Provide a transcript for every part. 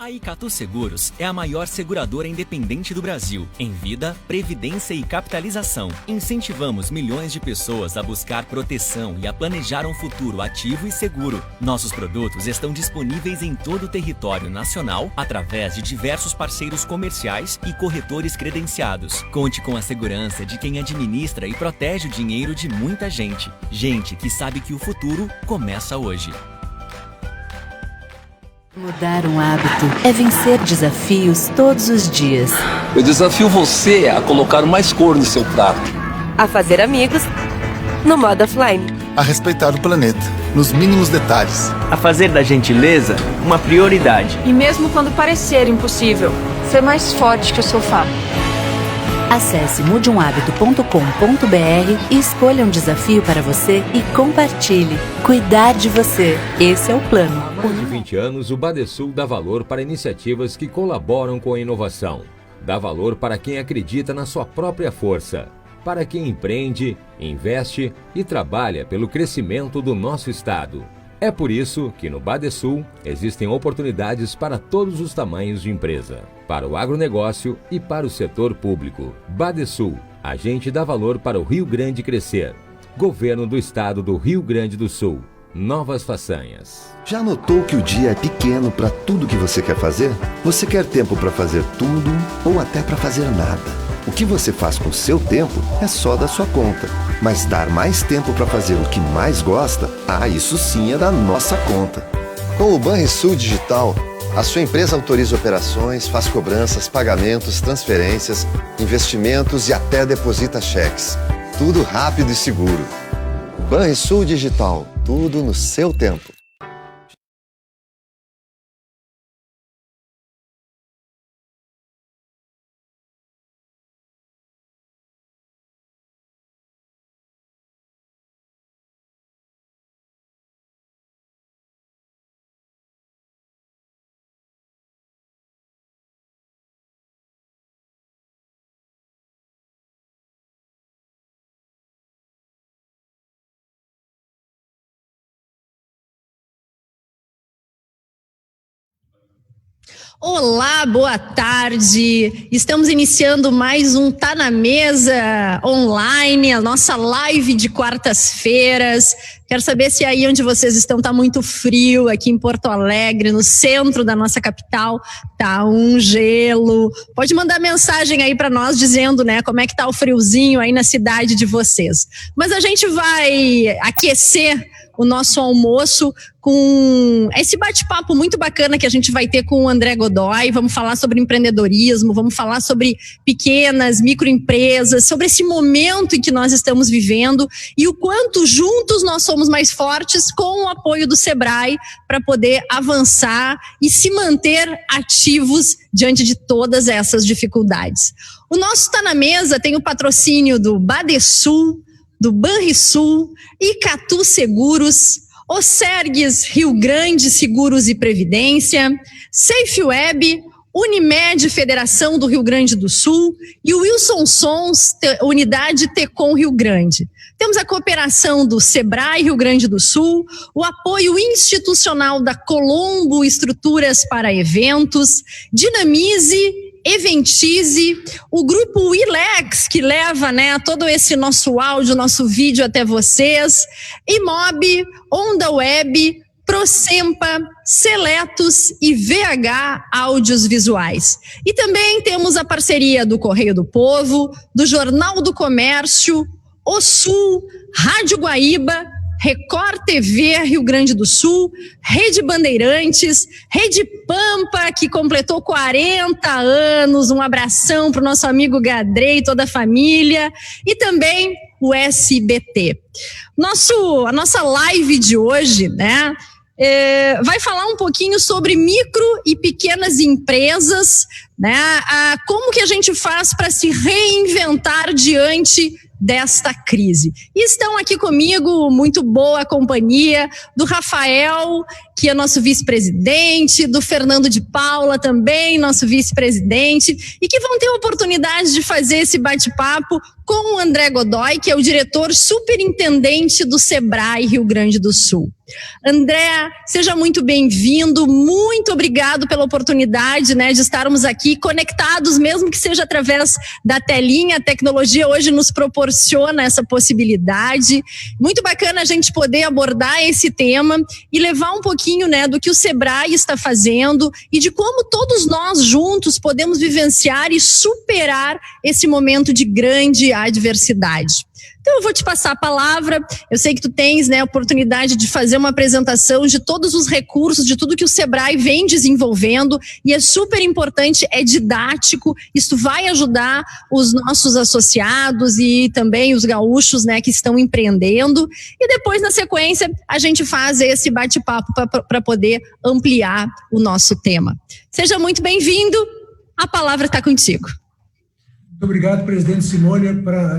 A Icatu Seguros é a maior seguradora independente do Brasil, em vida, previdência e capitalização. Incentivamos milhões de pessoas a buscar proteção e a planejar um futuro ativo e seguro. Nossos produtos estão disponíveis em todo o território nacional, através de diversos parceiros comerciais e corretores credenciados. Conte com a segurança de quem administra e protege o dinheiro de muita gente. Gente que sabe que o futuro começa hoje. Mudar um hábito é vencer desafios todos os dias. Eu desafio você a colocar mais cor no seu prato. A fazer amigos no modo offline. A respeitar o planeta, nos mínimos detalhes. A fazer da gentileza uma prioridade. E mesmo quando parecer impossível, ser mais forte que o sofá. Acesse mudeumhabito.com.br e escolha um desafio para você e compartilhe. Cuidar de você. Esse é o plano. Há mais de 20 anos, o Badesul dá valor para iniciativas que colaboram com a inovação. Dá valor para quem acredita na sua própria força. Para quem empreende, investe e trabalha pelo crescimento do nosso estado. É por isso que no Badesul existem oportunidades para todos os tamanhos de empresa, para o agronegócio e para o setor público. Badesul, a gente dá valor para o Rio Grande crescer. Governo do Estado do Rio Grande do Sul. Novas façanhas. Já notou que o dia é pequeno para tudo que você quer fazer? Você quer tempo para fazer tudo ou até para fazer nada? O que você faz com o seu tempo é só da sua conta. Mas dar mais tempo para fazer o que mais gosta, isso sim é da nossa conta. Com o Banrisul Digital, a sua empresa autoriza operações, faz cobranças, pagamentos, transferências, investimentos e até deposita cheques. Tudo rápido e seguro. Banrisul Digital, tudo no seu tempo. Olá, boa tarde. Estamos iniciando mais um Tá na Mesa online, a nossa live de quartas-feiras. Quero saber se aí onde vocês estão tá muito frio, aqui em Porto Alegre, no centro da nossa capital, tá um gelo. Pode mandar mensagem aí para nós dizendo, né, como é que tá o friozinho aí na cidade de vocês. Mas a gente vai aquecer o nosso almoço com esse bate-papo muito bacana que a gente vai ter com o André Godoy. Vamos falar sobre empreendedorismo, vamos falar sobre pequenas, microempresas, sobre esse momento em que nós estamos vivendo e o quanto juntos nós somos mais fortes com o apoio do Sebrae para poder avançar e se manter ativos diante de todas essas dificuldades. O nosso Tá na Mesa tem o patrocínio do Badesul, do Banrisul, Icatu Seguros, Osergues Rio Grande Seguros e Previdência, SafeWeb, Unimed Federação do Rio Grande do Sul e o Wilson Sons, Unidade Tecom Rio Grande. Temos a cooperação do Sebrae Rio Grande do Sul, o apoio institucional da Colombo Estruturas para Eventos, Dinamize, Eventize, o grupo Ilex, que leva, né, todo esse nosso áudio, nosso vídeo até vocês, Imob, Onda Web, Procempa, Seletos e VH Áudios Visuais. E também temos a parceria do Correio do Povo, do Jornal do Comércio, O Sul, Rádio Guaíba, Record TV Rio Grande do Sul, Rede Bandeirantes, Rede Pampa, que completou 40 anos, um abração para o nosso amigo Gadrei e toda a família, e também o SBT. A nossa live de hoje, né, vai falar um pouquinho sobre micro e pequenas empresas, né, como que a gente faz para se reinventar diante desta crise. E estão aqui comigo, muito boa companhia, do Rafael, que é nosso vice-presidente, do Fernando de Paula também, nosso vice-presidente, e que vão ter a oportunidade de fazer esse bate-papo com o André Godoy, que é o diretor superintendente do Sebrae Rio Grande do Sul. André, seja muito bem-vindo, muito obrigado pela oportunidade, né, de estarmos aqui conectados, mesmo que seja através da telinha. A tecnologia hoje nos proporciona essa possibilidade. Muito bacana a gente poder abordar esse tema e levar um pouquinho, né, do que o Sebrae está fazendo e de como todos nós juntos podemos vivenciar e superar esse momento de grande adversidade. Então eu vou te passar a palavra. Eu sei que tu tens, né, a oportunidade de fazer uma apresentação de todos os recursos, de tudo que o Sebrae vem desenvolvendo, e é super importante, é didático, isso vai ajudar os nossos associados e também os gaúchos, né, que estão empreendendo, e depois na sequência a gente faz esse bate-papo para poder ampliar o nosso tema. Seja muito bem-vindo, a palavra está contigo. Muito obrigado, presidente Simone.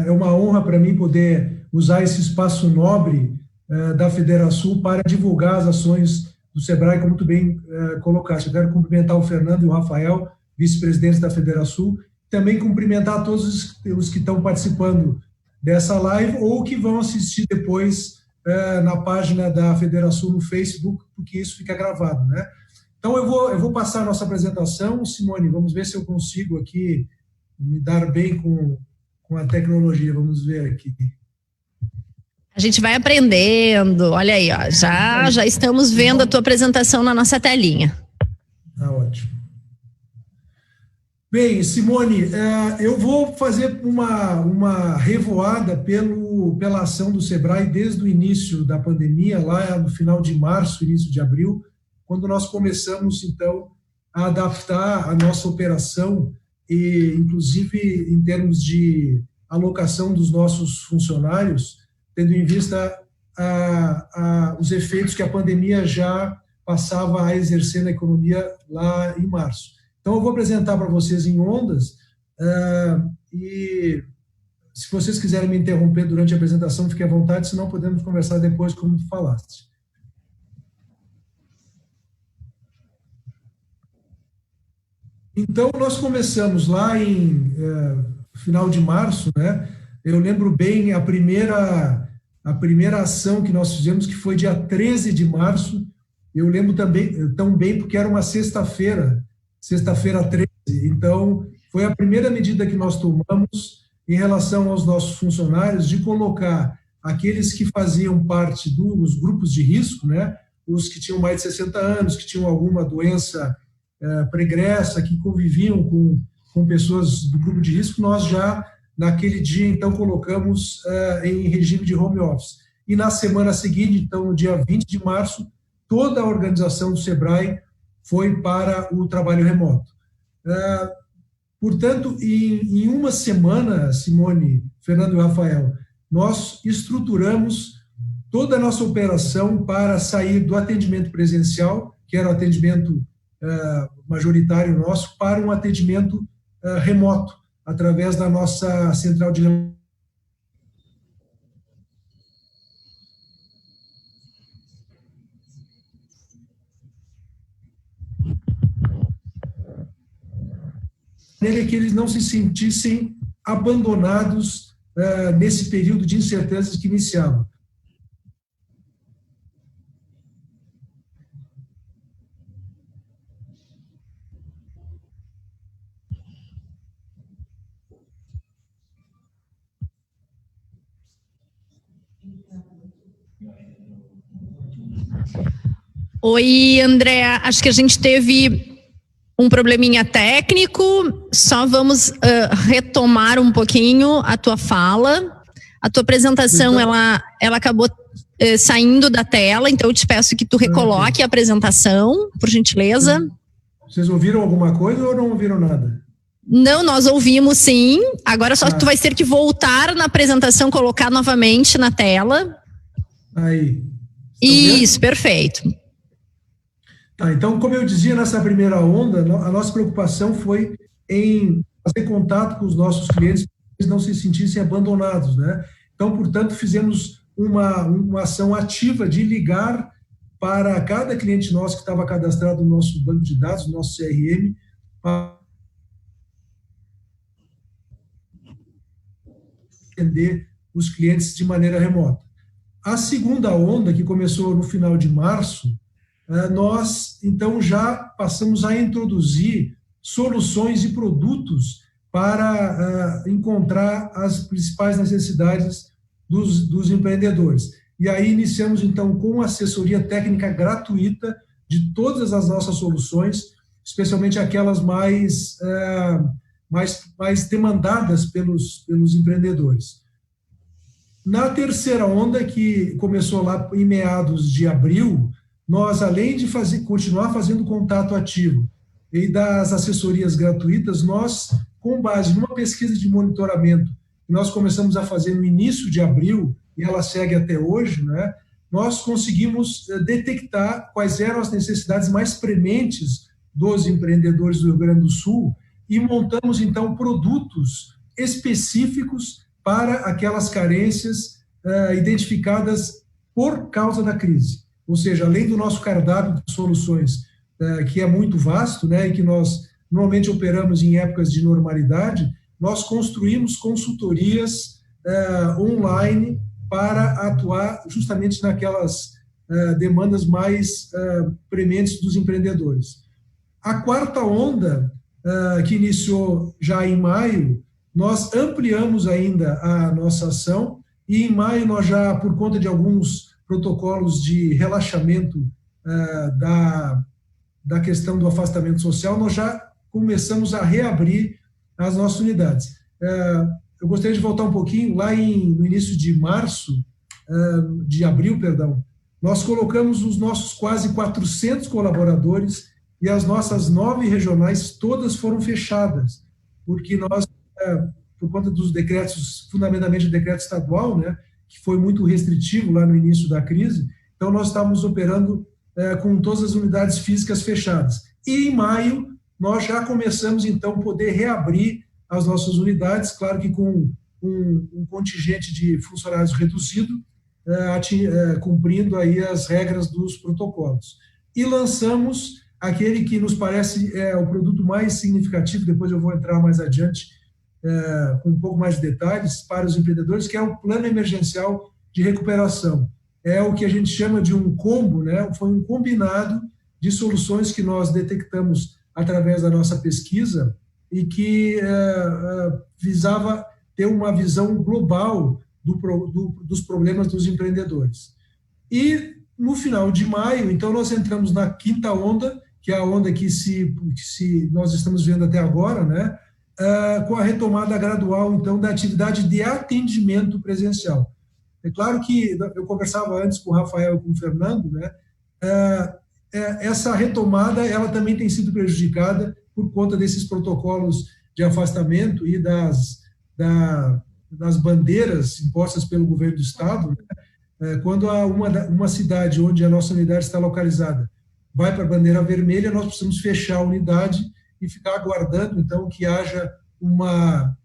É uma honra para mim poder usar esse espaço nobre da Federação para divulgar as ações do Sebrae, como tu bem colocaste. Eu quero cumprimentar o Fernando e o Rafael, vice-presidentes da Federação, também cumprimentar todos os que estão participando dessa live ou que vão assistir depois na página da Federação no Facebook, porque isso fica gravado, né? Então eu vou passar a nossa apresentação. Simone, vamos ver se eu consigo aqui me dar bem com a tecnologia. Vamos ver aqui. A gente vai aprendendo. Olha aí, ó, já estamos vendo a tua apresentação na nossa telinha. Tá ótimo. Bem, Simone, eu vou fazer uma revoada pela ação do Sebrae desde o início da pandemia, lá no final de março, início de abril, quando nós começamos, então, a adaptar a nossa operação e, inclusive, em termos de alocação dos nossos funcionários, tendo em vista os efeitos que a pandemia já passava a exercer na economia lá em março. Então, eu vou apresentar para vocês em ondas, e se vocês quiserem me interromper durante a apresentação, fique à vontade, senão podemos conversar depois, como tu falaste. Então, nós começamos lá em final de março, né? Eu lembro bem a primeira ação que nós fizemos, que foi dia 13 de março. Eu lembro também tão bem porque era uma sexta-feira 13. Então, foi a primeira medida que nós tomamos em relação aos nossos funcionários, de colocar aqueles que faziam parte dos grupos de risco, né? Os que tinham mais de 60 anos, que tinham alguma doença pregressa, que conviviam com pessoas do grupo de risco. Nós já, naquele dia, então, colocamos em regime de home office. E na semana seguinte, então, no dia 20 de março, toda a organização do Sebrae foi para o trabalho remoto. Portanto, em uma semana, Simone, Fernando e Rafael, nós estruturamos toda a nossa operação para sair do atendimento presencial, que era o atendimento majoritário nosso, para um atendimento remoto, através da nossa central de maneira que eles não se sentissem abandonados nesse período de incertezas que iniciava. Oi, André, acho que a gente teve um probleminha técnico, só vamos retomar um pouquinho a tua fala. A tua apresentação, ela acabou saindo da tela, então eu te peço que tu recoloque a apresentação, por gentileza. Vocês ouviram alguma coisa ou não ouviram nada? Não, nós ouvimos sim, agora só tu vai ter que voltar na apresentação, colocar novamente na tela. Aí. Isso, perfeito. Tá, então, como eu dizia, nessa primeira onda, a nossa preocupação foi em fazer contato com os nossos clientes para que eles não se sentissem abandonados, né? Então, portanto, fizemos uma ação ativa de ligar para cada cliente nosso que estava cadastrado no nosso banco de dados, no nosso CRM, atender os clientes de maneira remota. A segunda onda, que começou no final de março, nós, então, já passamos a introduzir soluções e produtos para encontrar as principais necessidades dos empreendedores. E aí iniciamos, então, com assessoria técnica gratuita de todas as nossas soluções, especialmente aquelas mais demandadas pelos empreendedores. Na terceira onda, que começou lá em meados de abril, nós, além de continuar fazendo contato ativo e das assessorias gratuitas, nós, com base numa pesquisa de monitoramento que nós começamos a fazer no início de abril, e ela segue até hoje, né, nós conseguimos detectar quais eram as necessidades mais prementes dos empreendedores do Rio Grande do Sul e montamos, então, produtos específicos para aquelas carências identificadas por causa da crise. Ou seja, além do nosso cardápio de soluções, que é muito vasto, né, e que nós normalmente operamos em épocas de normalidade, nós construímos consultorias online para atuar justamente naquelas demandas mais prementes dos empreendedores. A quarta onda, que iniciou já em maio, nós ampliamos ainda a nossa ação e em maio nós já, por conta de alguns protocolos de relaxamento da questão do afastamento social, nós já começamos a reabrir as nossas unidades. Eu gostaria de voltar um pouquinho, lá no início de abril, nós colocamos os nossos quase 400 colaboradores e as nossas 9 regionais todas foram fechadas, porque nós, por conta dos decretos, fundamentalmente o decreto estadual, né, que foi muito restritivo lá no início da crise, então nós estávamos operando com todas as unidades físicas fechadas. E em maio, nós já começamos, então, a poder reabrir as nossas unidades, claro que com um contingente de funcionários reduzido, cumprindo aí as regras dos protocolos. E lançamos aquele que nos parece o produto mais significativo, depois eu vou entrar mais adiante com um pouco mais de detalhes para os empreendedores, que é o Plano Emergencial de Recuperação. É o que a gente chama de um combo, né? Foi um combinado de soluções que nós detectamos através da nossa pesquisa e que visava ter uma visão global dos problemas dos empreendedores. E no final de maio, então, nós entramos na quinta onda, que é a onda que nós estamos vendo até agora, né? Com a retomada gradual, então, da atividade de atendimento presencial. É claro que eu conversava antes com o Rafael e com o Fernando, né? Essa retomada, ela também tem sido prejudicada por conta desses protocolos de afastamento e das bandeiras impostas pelo governo do Estado, né? Quando uma cidade onde a nossa unidade está localizada vai para a bandeira vermelha, nós precisamos fechar a unidade e ficar aguardando, então, que haja uma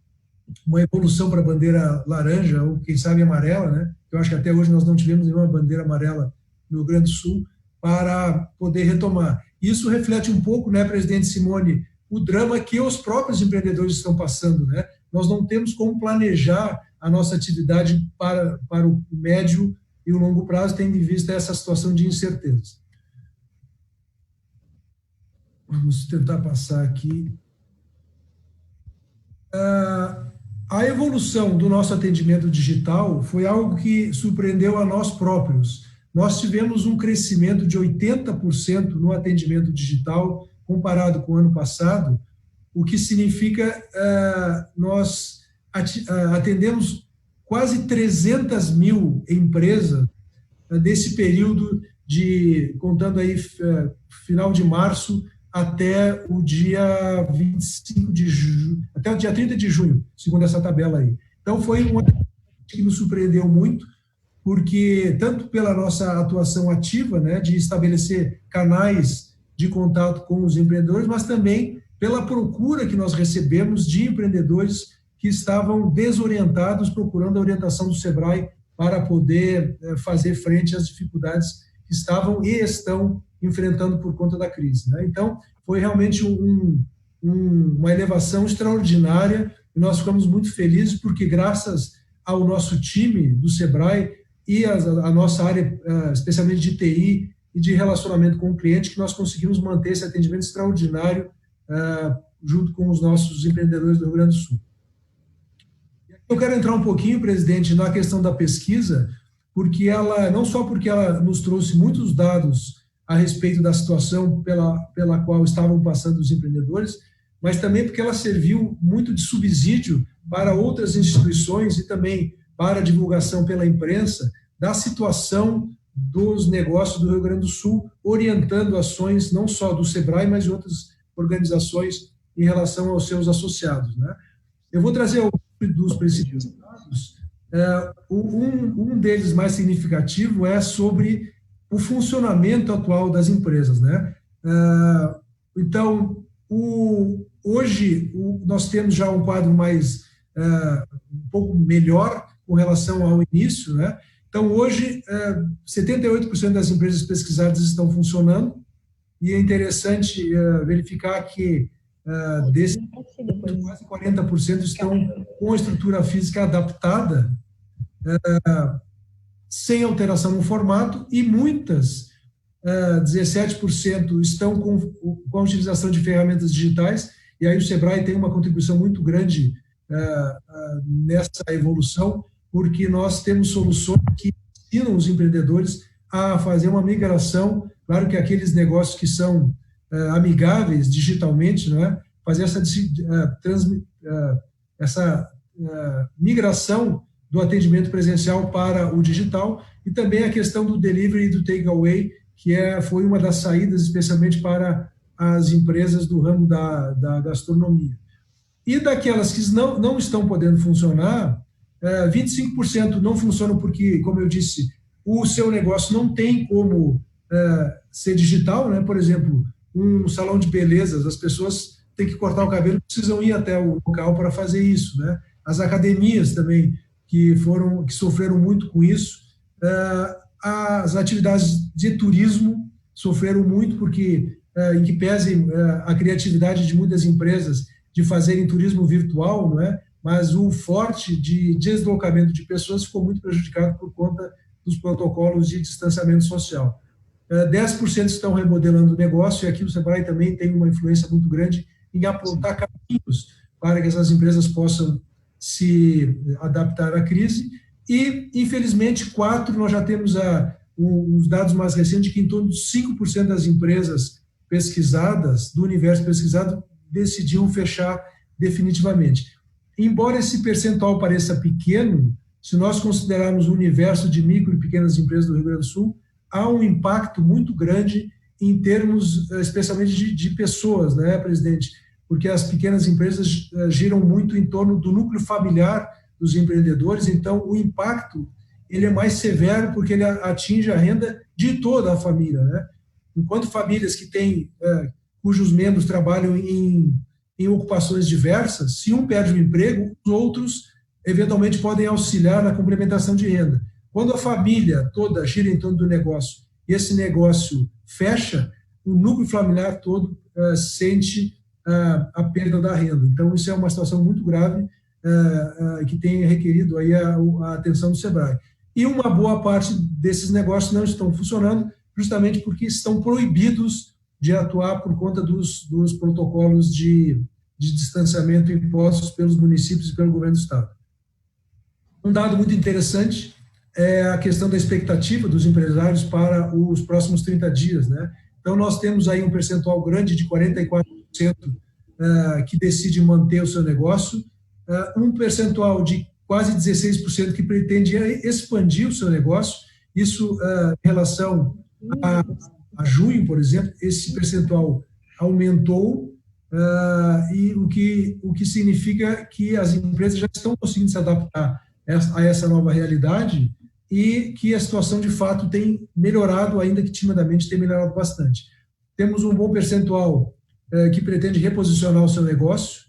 evolução para a bandeira laranja, ou quem sabe amarela, né? Eu acho que até hoje nós não tivemos nenhuma bandeira amarela no Rio Grande do Sul, para poder retomar. Isso reflete um pouco, né, presidente Simone, o drama que os próprios empreendedores estão passando, né? Nós não temos como planejar a nossa atividade para o médio e o longo prazo, tendo em vista essa situação de incerteza. Vamos tentar passar aqui. A evolução do nosso atendimento digital foi algo que surpreendeu a nós próprios. Nós tivemos um crescimento de 80% no atendimento digital comparado com o ano passado, o que significa nós atendemos quase 300 mil empresas desse período contando aí final de março até o dia 25 de junho, até o dia 30 de junho, segundo essa tabela aí. Então foi uma que nos surpreendeu muito, porque tanto pela nossa atuação ativa, né, de estabelecer canais de contato com os empreendedores, mas também pela procura que nós recebemos de empreendedores que estavam desorientados, procurando a orientação do SEBRAE para poder fazer frente às dificuldades que estavam e estão enfrentando por conta da crise, né? Então, foi realmente uma elevação extraordinária e nós ficamos muito felizes porque, graças ao nosso time do Sebrae e a nossa área, especialmente de TI e de relacionamento com o cliente, que nós conseguimos manter esse atendimento extraordinário junto com os nossos empreendedores do Rio Grande do Sul. Eu quero entrar um pouquinho, presidente, na questão da pesquisa, porque não só porque ela nos trouxe muitos dados a respeito da situação pela qual estavam passando os empreendedores, mas também porque ela serviu muito de subsídio para outras instituições e também para a divulgação pela imprensa da situação dos negócios do Rio Grande do Sul, orientando ações não só do Sebrae, mas de outras organizações em relação aos seus associados, né? Eu vou trazer dos principais dados. Um deles mais significativo é sobre o funcionamento atual das empresas, né? Então, hoje nós temos já um quadro um pouco melhor com relação ao início, né? Então, hoje, 78% das empresas pesquisadas estão funcionando, e é interessante verificar que desses quase 40% estão com a estrutura física adaptada, sem alteração no formato, e muitas, 17%, estão com a utilização de ferramentas digitais, e aí o Sebrae tem uma contribuição muito grande nessa evolução, porque nós temos soluções que ensinam os empreendedores a fazer uma migração. Claro que aqueles negócios que são amigáveis digitalmente, né, fazer essa migração do atendimento presencial para o digital, e também a questão do delivery e do takeaway, que foi uma das saídas, especialmente para as empresas do ramo da gastronomia. E daquelas que não estão podendo funcionar, 25% não funcionam porque, como eu disse, o seu negócio não tem como ser digital, né? Por exemplo, um salão de belezas, as pessoas têm que cortar o cabelo, precisam ir até o local para fazer isso, né? As academias também, que sofreram muito com isso. As atividades de turismo sofreram muito, porque, em que pese a criatividade de muitas empresas de fazerem turismo virtual, não é? Mas o forte de deslocamento de pessoas ficou muito prejudicado por conta dos protocolos de distanciamento social. 10% estão remodelando o negócio, e aqui o Sebrae também tem uma influência muito grande em apontar caminhos para que essas empresas possam se adaptar à crise. E, infelizmente, 4%, nós já temos os dados mais recentes de que em torno de 5% das empresas pesquisadas, do universo pesquisado, decidiram fechar definitivamente. Embora esse percentual pareça pequeno, se nós considerarmos o universo de micro e pequenas empresas do Rio Grande do Sul, há um impacto muito grande em termos, especialmente, de pessoas, né, presidente? Porque as pequenas empresas giram muito em torno do núcleo familiar dos empreendedores, então o impacto ele é mais severo porque ele atinge a renda de toda a família, né? Enquanto famílias que têm, cujos membros trabalham em ocupações diversas, se um perde o emprego, os outros eventualmente podem auxiliar na complementação de renda. Quando a família toda gira em torno do negócio e esse negócio fecha, o núcleo familiar todo sente a perda da renda. Então, isso é uma situação muito grave que tem requerido aí a atenção do Sebrae. E uma boa parte desses negócios não estão funcionando justamente porque estão proibidos de atuar por conta dos protocolos de distanciamento impostos pelos municípios e pelo governo do Estado. Um dado muito interessante é a questão da expectativa dos empresários para os próximos 30 dias, né? Então, nós temos aí um percentual grande de 44% que decide manter o seu negócio, um percentual de quase 16% que pretende expandir o seu negócio. Isso, em relação a junho, por exemplo, esse percentual aumentou, e o que significa que as empresas já estão conseguindo se adaptar a essa nova realidade e que a situação, de fato, tem melhorado, ainda que timidamente tem melhorado bastante. Temos um bom percentual que pretende reposicionar o seu negócio,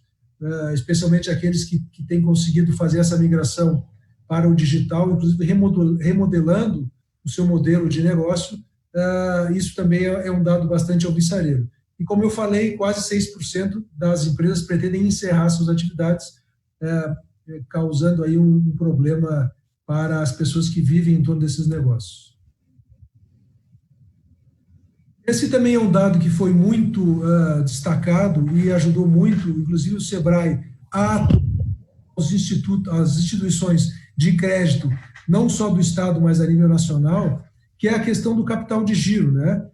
especialmente aqueles que têm conseguido fazer essa migração para o digital, inclusive remodelando o seu modelo de negócio. Isso também é um dado bastante alvissareiro. E, como eu falei, quase 6% das empresas pretendem encerrar suas atividades causando aí um problema para as pessoas que vivem em torno desses negócios. Esse também é um dado que foi muito destacado e ajudou muito, inclusive o SEBRAE, as instituições de crédito, não só do Estado, mas a nível nacional, que é a questão do capital de giro, né?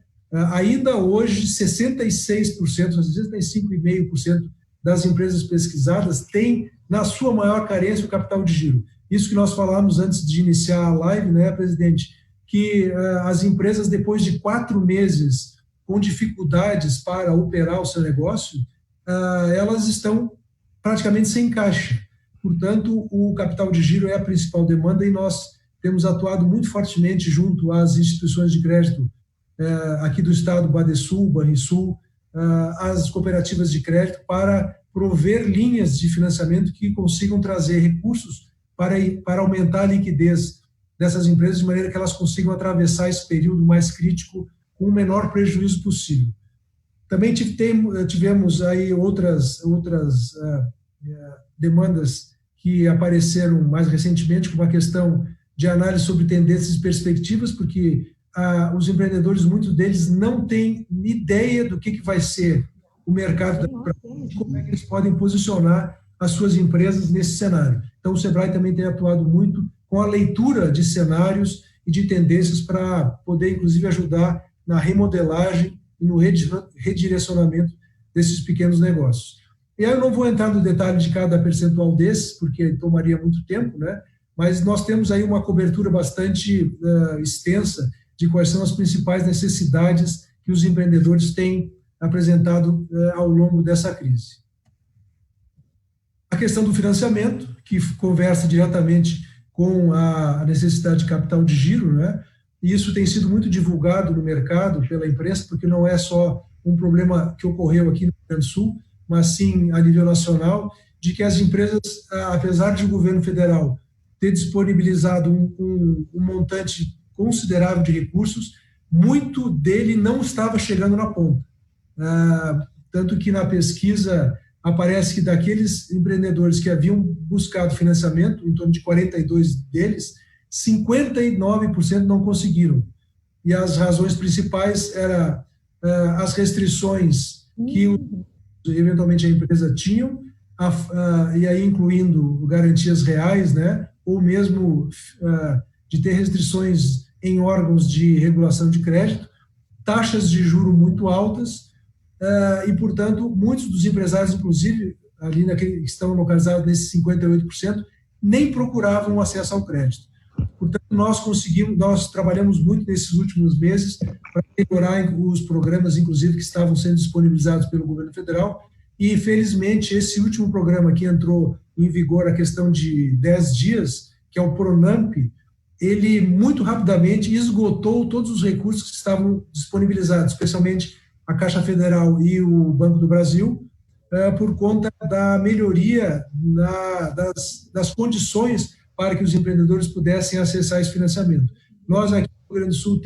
Ainda hoje, 66%, 65,5% das empresas pesquisadas têm, na sua maior carência, o capital de giro. Isso que nós falamos antes de iniciar a live, né, presidente? Que as empresas, depois de 4 meses com dificuldades para operar o seu negócio, elas estão praticamente sem caixa. Portanto, o capital de giro é a principal demanda e nós temos atuado muito fortemente junto às instituições de crédito aqui do Estado, Badesul, Banrisul, as cooperativas de crédito, para prover linhas de financiamento que consigam trazer recursos para aumentar a liquidez dessas empresas, de maneira que elas consigam atravessar esse período mais crítico com o menor prejuízo possível. Também tivemos aí outras demandas que apareceram mais recentemente, como a questão de análise sobre tendências e perspectivas, porque os empreendedores, muitos deles, não têm ideia do que vai ser o mercado, como é que eles podem posicionar as suas empresas nesse cenário. Então, o SEBRAE também tem atuado muito com a leitura de cenários e de tendências para poder, inclusive, ajudar na remodelagem e no redirecionamento desses pequenos negócios. E aí eu não vou entrar no detalhe de cada percentual desses, porque tomaria muito tempo, né? Mas nós temos aí uma cobertura bastante extensa de quais são as principais necessidades que os empreendedores têm apresentado ao longo dessa crise. A questão do financiamento, que conversa diretamente com a necessidade de capital de giro, né? E isso tem sido muito divulgado no mercado pela imprensa, porque não é só um problema que ocorreu aqui no Rio Grande do Sul, mas sim a nível nacional, de que as empresas, apesar de o governo federal ter disponibilizado um montante considerável de recursos, muito dele não estava chegando na ponta. Tanto que na pesquisa aparece que daqueles empreendedores que haviam buscado financiamento, em torno de 42 deles, 59% não conseguiram. E as razões principais eram as restrições que eventualmente a empresa tinha, e aí incluindo garantias reais, né, ou mesmo de ter restrições em órgãos de regulação de crédito, taxas de juro muito altas, e, portanto, muitos dos empresários, inclusive, ali que estão localizados nesses 58%, nem procuravam acesso ao crédito. Portanto, nós trabalhamos muito nesses últimos meses para melhorar os programas, inclusive, que estavam sendo disponibilizados pelo governo federal, e, felizmente, esse último programa que entrou em vigor, a questão de 10 dias, que é o PRONAMP, ele muito rapidamente esgotou todos os recursos que estavam disponibilizados, especialmente a Caixa Federal e o Banco do Brasil, por conta da melhoria das condições para que os empreendedores pudessem acessar esse financiamento. Nós aqui no Rio Grande do Sul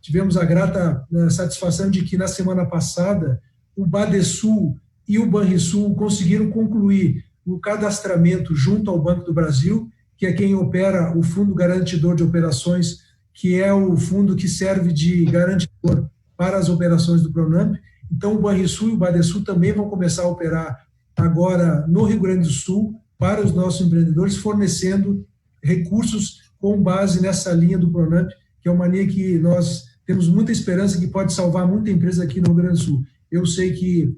tivemos a grata satisfação de que na semana passada o Badesul e o Banrisul conseguiram concluir o cadastramento junto ao Banco do Brasil, que é quem opera o Fundo Garantidor de Operações, que é o fundo que serve de garantidor para as operações do PRONAMP. Então, o Banrisul e o Badesul também vão começar a operar agora no Rio Grande do Sul para os nossos empreendedores, fornecendo recursos com base nessa linha do PRONAMP, que é uma linha que nós temos muita esperança que pode salvar muita empresa aqui no Rio Grande do Sul. Eu sei que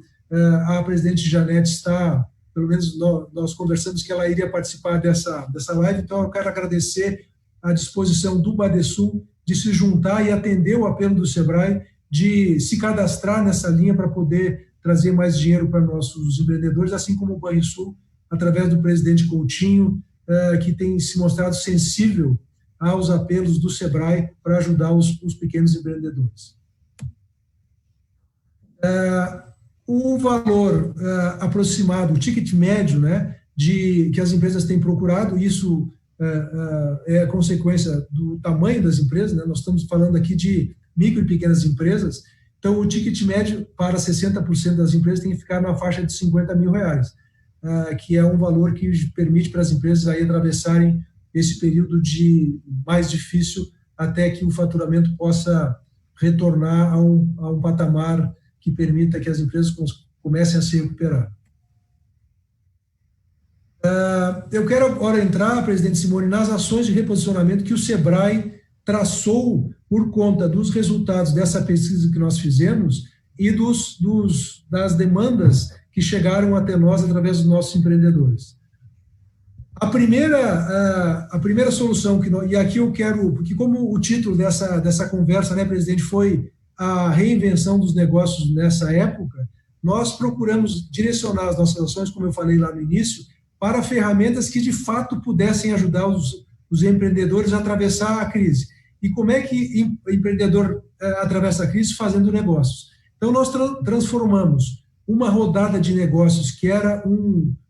a presidente Janete está, pelo menos nós conversamos que ela iria participar dessa live, então eu quero agradecer a disposição do Badesul de se juntar e atender o apelo do SEBRAE de se cadastrar nessa linha para poder trazer mais dinheiro para nossos empreendedores, assim como o Banrisul, através do presidente Coutinho, que tem se mostrado sensível aos apelos do SEBRAE para ajudar os pequenos empreendedores. O valor aproximado, o ticket médio, né, que as empresas têm procurado, isso é consequência do tamanho das empresas, né? Nós estamos falando aqui de micro e pequenas empresas, então o ticket médio para 60% das empresas tem que ficar na faixa de R$50 mil. que é um valor que permite para as empresas aí atravessarem esse período de mais difícil até que o faturamento possa retornar a um patamar que permita que as empresas comecem a se recuperar. Eu quero agora entrar, presidente Simone, nas ações de reposicionamento que o Sebrae traçou por conta dos resultados dessa pesquisa que nós fizemos e das demandas que chegaram até nós através dos nossos empreendedores. A primeira solução e aqui eu quero, porque como o título dessa conversa, né, presidente, foi a reinvenção dos negócios nessa época, nós procuramos direcionar as nossas ações, como eu falei lá no início, para ferramentas que de fato pudessem ajudar os empreendedores a atravessar a crise. E como é que o empreendedor atravessa a crise? Fazendo negócios. Então nós transformamos uma rodada de negócios que era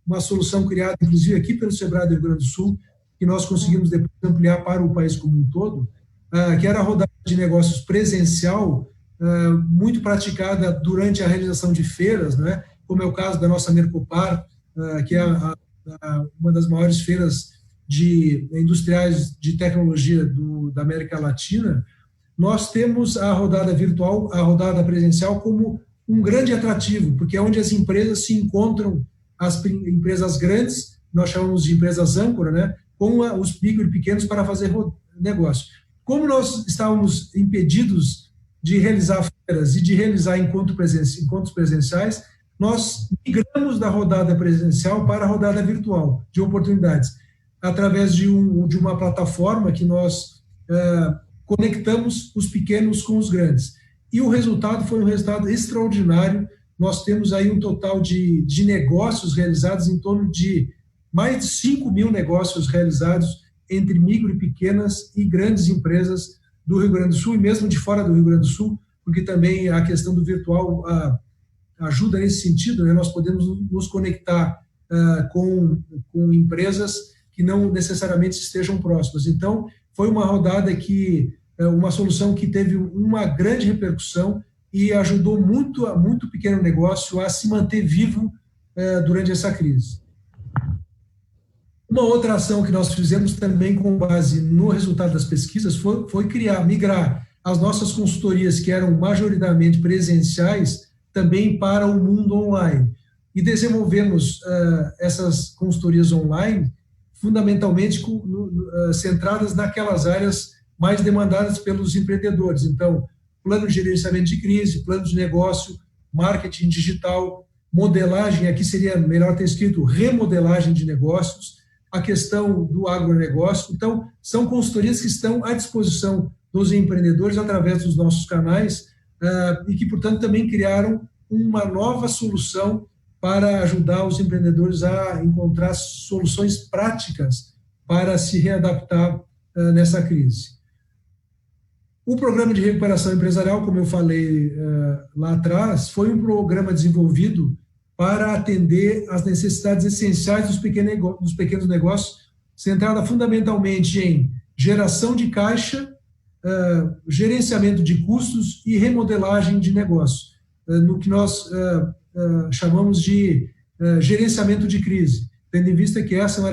uma solução criada, inclusive aqui pelo Sebrae do Rio Grande do Sul, que nós conseguimos depois ampliar para o país como um todo, que era a rodada de negócios presencial, muito praticada durante a realização de feiras, né, como é o caso da nossa Mercopar, que é uma das maiores feiras industriais de tecnologia da América Latina. Nós temos a rodada virtual, a rodada presencial, como um grande atrativo, porque é onde as empresas se encontram, as empresas grandes, nós chamamos de empresas âncora, né, com os micro e pequenos para fazer negócio. Como nós estávamos impedidos de realizar feiras e de realizar encontros presenciais, nós migramos da rodada presencial para a rodada virtual de oportunidades, através de uma plataforma que nós conectamos os pequenos com os grandes. E o resultado foi um resultado extraordinário. Nós temos aí um total de negócios realizados em torno de mais de 5 mil negócios realizados entre micro e pequenas e grandes empresas do Rio Grande do Sul e mesmo de fora do Rio Grande do Sul, porque também a questão do virtual ajuda nesse sentido, né? Nós podemos nos conectar com empresas que não necessariamente estejam próximas. Então, foi uma rodada uma solução que teve uma grande repercussão e ajudou muito o pequeno negócio a se manter vivo durante essa crise. Uma outra ação que nós fizemos também com base no resultado das pesquisas foi migrar as nossas consultorias, que eram majoritariamente presenciais, também para o mundo online. E desenvolvemos essas consultorias online, fundamentalmente centradas naquelas áreas mais demandadas pelos empreendedores. Então, plano de gerenciamento de crise, plano de negócio, marketing digital, modelagem, aqui seria melhor ter escrito remodelagem de negócios, a questão do agronegócio. Então, são consultorias que estão à disposição dos empreendedores através dos nossos canais e que, portanto, também criaram uma nova solução para ajudar os empreendedores a encontrar soluções práticas para se readaptar nessa crise. O programa de recuperação empresarial, como eu falei lá atrás, foi um programa desenvolvido para atender às necessidades essenciais dos pequenos negócios, centrada fundamentalmente em geração de caixa, gerenciamento de custos e remodelagem de negócio, no que nós chamamos de gerenciamento de crise. Tendo em vista que essas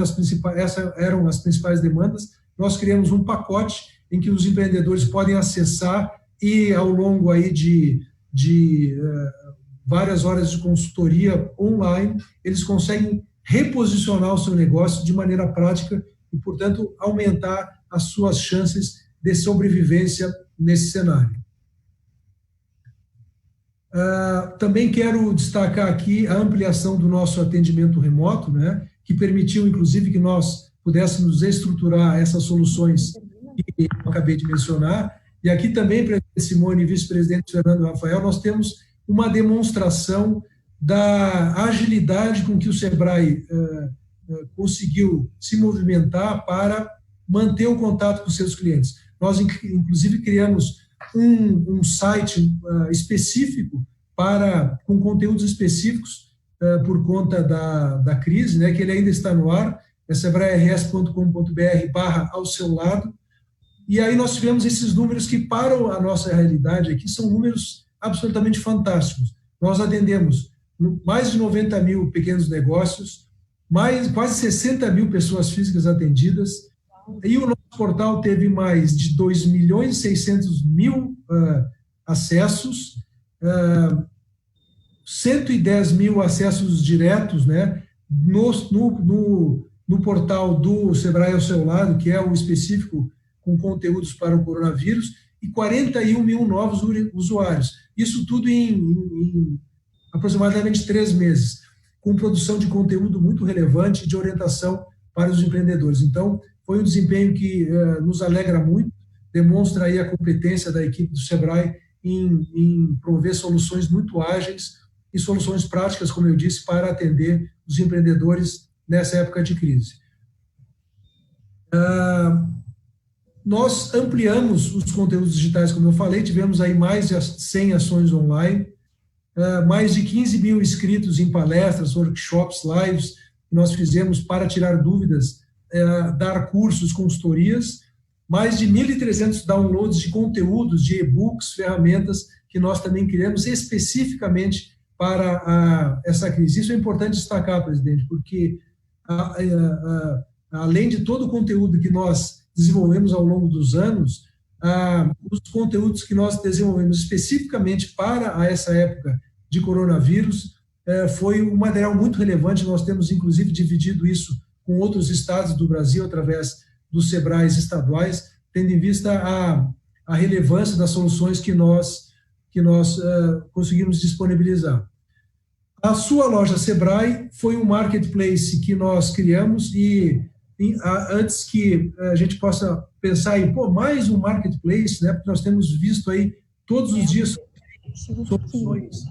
eram as principais demandas, nós criamos um pacote em que os empreendedores podem acessar e, ao longo aí de várias horas de consultoria online, eles conseguem reposicionar o seu negócio de maneira prática e, portanto, aumentar as suas chances de sobrevivência nesse cenário. Também quero destacar aqui a ampliação do nosso atendimento remoto, né, que permitiu, inclusive, que nós pudéssemos estruturar essas soluções que eu acabei de mencionar. E aqui também, presidente Simone e vice-presidente Fernando Rafael, nós temos uma demonstração da agilidade com que o Sebrae conseguiu se movimentar para manter o contato com seus clientes. Nós, inclusive, criamos um site específico com conteúdos específicos por conta da crise, né, que ele ainda está no ar, é sebrae-rs.com.br/ao seu lado. E aí nós tivemos esses números que, para a nossa realidade aqui, são números absolutamente fantásticos. Nós atendemos mais de 90 mil pequenos negócios, quase 60 mil pessoas físicas atendidas, e o nosso portal teve mais de 2.600.000 acessos, 110 mil acessos diretos, né, no portal do Sebrae ao Seu Lado, que é o específico com conteúdos para o coronavírus, e 41 mil novos usuários. Isso tudo em aproximadamente 3 meses, com produção de conteúdo muito relevante de orientação para os empreendedores. Então, foi um desempenho que nos alegra muito, demonstra aí a competência da equipe do Sebrae em prover soluções muito ágeis e soluções práticas, como eu disse, para atender os empreendedores nessa época de crise. Nós ampliamos os conteúdos digitais, como eu falei, tivemos aí mais de 100 ações online, mais de 15 mil inscritos em palestras, workshops, lives que nós fizemos para tirar dúvidas, dar cursos, consultorias, mais de 1.300 downloads de conteúdos, de e-books, ferramentas que nós também criamos especificamente para essa crise. Isso é importante destacar, presidente, porque além de todo o conteúdo que nós desenvolvemos ao longo dos anos, os conteúdos que nós desenvolvemos especificamente para essa época de coronavírus foi um material muito relevante. Nós temos, inclusive, dividido isso com outros estados do Brasil através dos Sebrais estaduais, tendo em vista a relevância das soluções que nós conseguimos disponibilizar. A sua loja Sebrae foi um marketplace que nós criamos e antes que a gente possa pensar em mais um marketplace, né, porque nós temos visto aí todos os dias soluções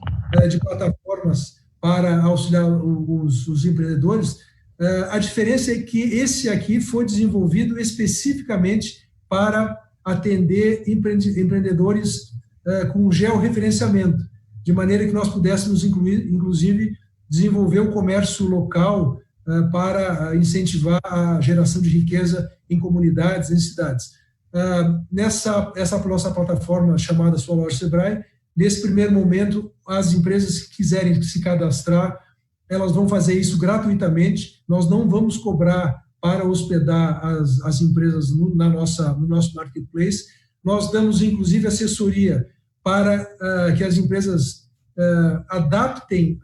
de plataformas para auxiliar os empreendedores, a diferença é que esse aqui foi desenvolvido especificamente para atender empreendedores com georreferenciamento, de maneira que nós pudéssemos, inclusive, desenvolver o comércio local para incentivar a geração de riqueza em comunidades, em cidades. Essa nossa plataforma chamada Sua Loja Sebrae, nesse primeiro momento, as empresas que quiserem se cadastrar, elas vão fazer isso gratuitamente. Nós não vamos cobrar para hospedar as empresas no nosso marketplace. Nós damos, inclusive, assessoria para que as empresas adaptem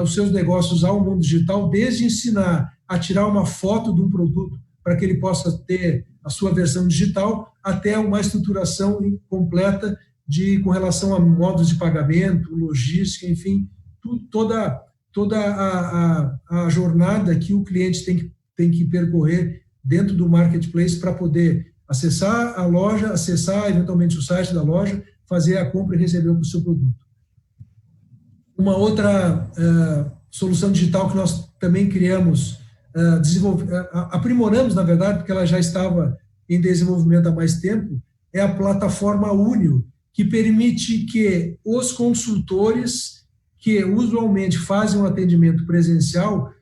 os seus negócios ao mundo digital, desde ensinar a tirar uma foto de um produto para que ele possa ter a sua versão digital, até uma estruturação completa com relação a modos de pagamento, logística, enfim, toda a jornada que o cliente tem que percorrer dentro do marketplace para poder acessar a loja, acessar eventualmente o site da loja, fazer a compra e receber o seu produto. Uma outra solução digital que nós também criamos, aprimoramos, na verdade, porque ela já estava em desenvolvimento há mais tempo, é a plataforma Unio, que permite que os consultores que usualmente fazem um atendimento presencial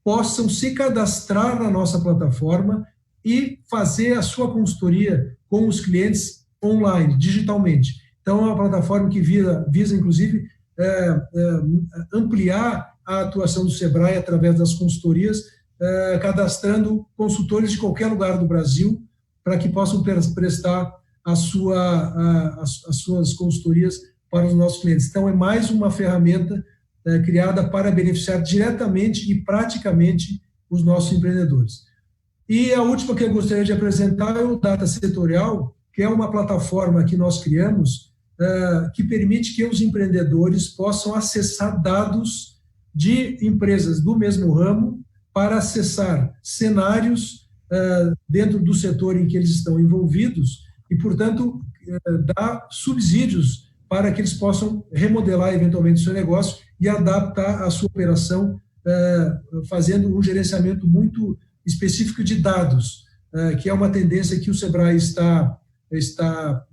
possam se cadastrar na nossa plataforma e fazer a sua consultoria com os clientes online, digitalmente. Então, é uma plataforma que visa inclusive, ampliar a atuação do Sebrae através das consultorias, cadastrando consultores de qualquer lugar do Brasil para que possam prestar as suas consultorias para os nossos clientes. Então, é mais uma ferramenta criada para beneficiar diretamente e praticamente os nossos empreendedores. E a última que eu gostaria de apresentar é o Data Setorial, que é uma plataforma que nós criamos que permite que os empreendedores possam acessar dados de empresas do mesmo ramo para acessar cenários dentro do setor em que eles estão envolvidos e, portanto, dar subsídios para que eles possam remodelar eventualmente o seu negócio e adaptar a sua operação, fazendo um gerenciamento muito específico de dados, que é uma tendência que o Sebrae está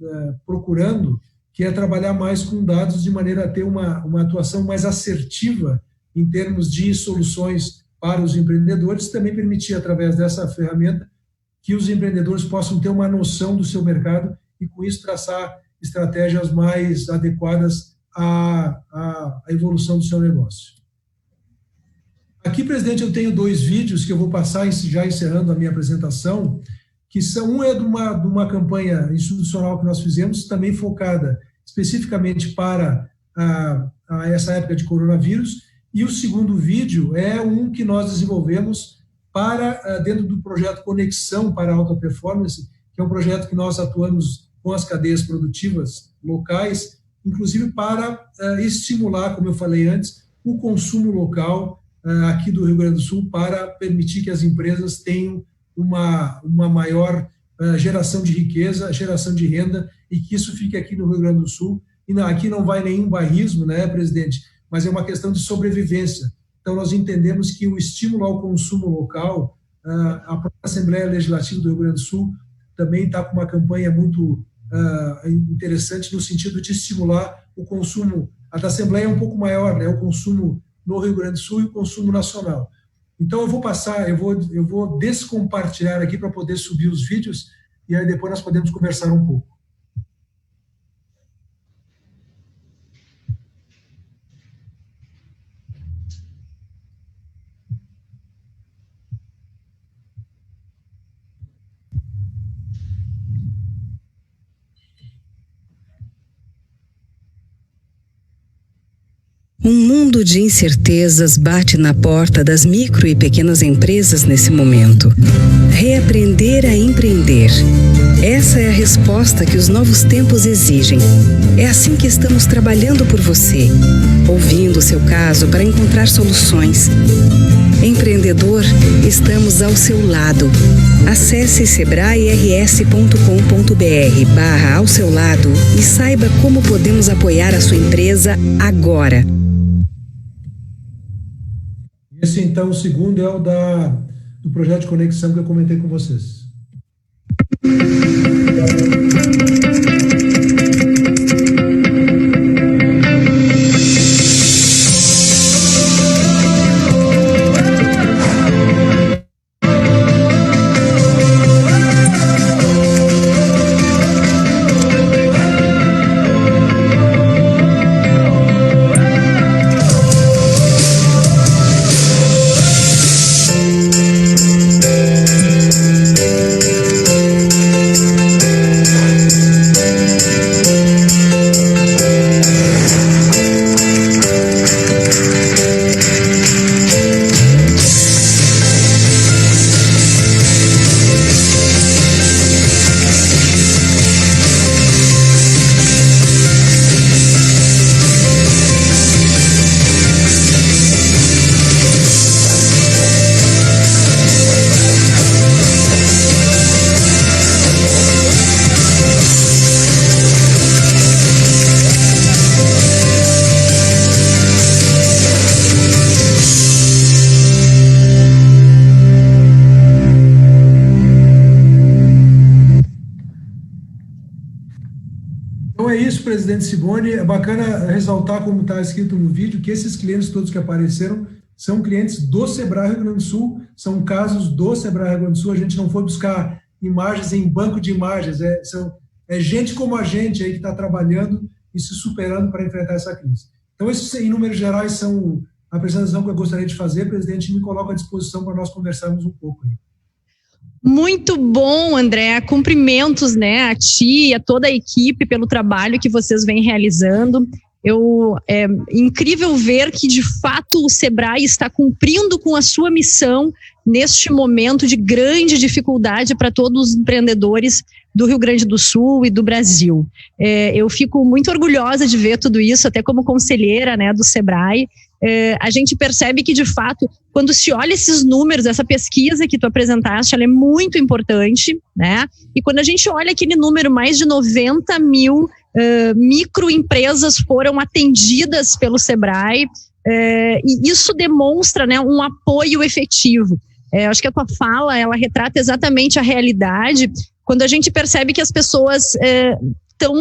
procurando, que é trabalhar mais com dados de maneira a ter uma atuação mais assertiva em termos de soluções para os empreendedores, também permitir, através dessa ferramenta, que os empreendedores possam ter uma noção do seu mercado e, com isso, traçar estratégias mais adequadas à evolução do seu negócio. Aqui, presidente, eu tenho 2 vídeos que eu vou passar já encerrando a minha apresentação, que um é de uma campanha institucional que nós fizemos, também focada especificamente para essa época de coronavírus, e o segundo vídeo é um que nós desenvolvemos dentro do projeto Conexão para a Alta Performance, que é um projeto que nós atuamos com as cadeias produtivas locais, inclusive para estimular, como eu falei antes, o consumo local aqui do Rio Grande do Sul, para permitir que as empresas tenham uma maior geração de riqueza, geração de renda, e que isso fique aqui no Rio Grande do Sul. E aqui não vai nenhum bairrismo, né, presidente, mas é uma questão de sobrevivência. Então, nós entendemos que o estímulo ao consumo local, a própria Assembleia Legislativa do Rio Grande do Sul também está com uma campanha muito interessante no sentido de estimular o consumo. A da Assembleia é um pouco maior, né, o consumo no Rio Grande do Sul e o consumo nacional. Então, eu vou descompartilhar aqui para poder subir os vídeos e aí depois nós podemos conversar um pouco. Um mundo de incertezas bate na porta das micro e pequenas empresas nesse momento. Reaprender a empreender. Essa é a resposta que os novos tempos exigem. É assim que estamos trabalhando por você, ouvindo o seu caso para encontrar soluções. Empreendedor, estamos ao seu lado. Acesse sebrae-rs.com.br/ao seu lado e saiba como podemos apoiar a sua empresa agora. Esse, então, o segundo é o do projeto de conexão que eu comentei com vocês. Presidente Simone, é bacana ressaltar, como está escrito no vídeo, que esses clientes todos que apareceram são clientes do Sebrae Rio Grande do Sul, são casos do Sebrae Rio Grande do Sul. A gente não foi buscar imagens em banco de imagens, é gente como a gente aí que está trabalhando e se superando para enfrentar essa crise. Então, esses, em números gerais, são a apresentação que eu gostaria de fazer. Presidente, me coloca à disposição para nós conversarmos um pouco aí. Muito bom, André. Cumprimentos, né, a ti e a toda a equipe pelo trabalho que vocês vêm realizando. É incrível ver que, de fato, o Sebrae está cumprindo com a sua missão neste momento de grande dificuldade para todos os empreendedores do Rio Grande do Sul e do Brasil. Eu fico muito orgulhosa de ver tudo isso, até como conselheira, né, do Sebrae. A gente percebe que, de fato, quando se olha esses números, essa pesquisa que tu apresentaste, ela é muito importante, né? E quando a gente olha aquele número, mais de 90 mil microempresas foram atendidas pelo Sebrae, e isso demonstra, né, um apoio efetivo. Acho que a tua fala, ela retrata exatamente a realidade, quando a gente percebe que as pessoas estão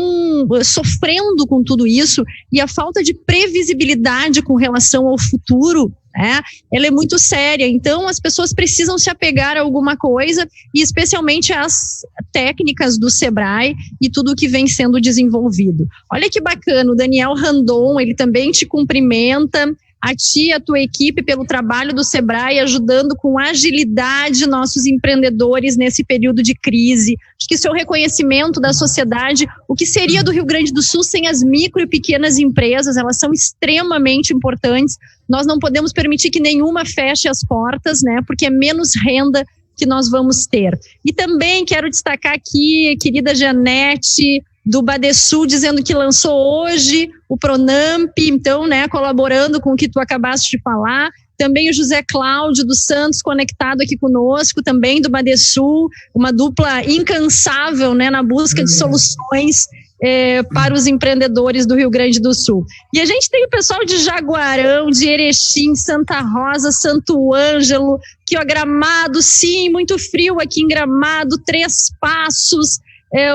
sofrendo com tudo isso, e a falta de previsibilidade com relação ao futuro, né, ela é muito séria. Então, as pessoas precisam se apegar a alguma coisa, e especialmente às técnicas do Sebrae e tudo o que vem sendo desenvolvido. Olha que bacana, o Daniel Randon, ele também te cumprimenta, a ti e a tua equipe pelo trabalho do Sebrae, ajudando com agilidade nossos empreendedores nesse período de crise. Acho que isso é o reconhecimento da sociedade. O que seria do Rio Grande do Sul sem as micro e pequenas empresas? Elas são extremamente importantes. Nós não podemos permitir que nenhuma feche as portas, né? Porque é menos renda que nós vamos ter. E também quero destacar aqui, querida Janete, do Badesul, dizendo que lançou hoje o Pronamp, então, né, colaborando com o que tu acabaste de falar. Também o José Cláudio dos Santos conectado aqui conosco, também do Badesul, uma dupla incansável, né, na busca de soluções para os empreendedores do Rio Grande do Sul. E a gente tem o pessoal de Jaguarão, de Erechim, Santa Rosa, Santo Ângelo, que ó, Gramado, sim, muito frio aqui em Gramado, Três Passos,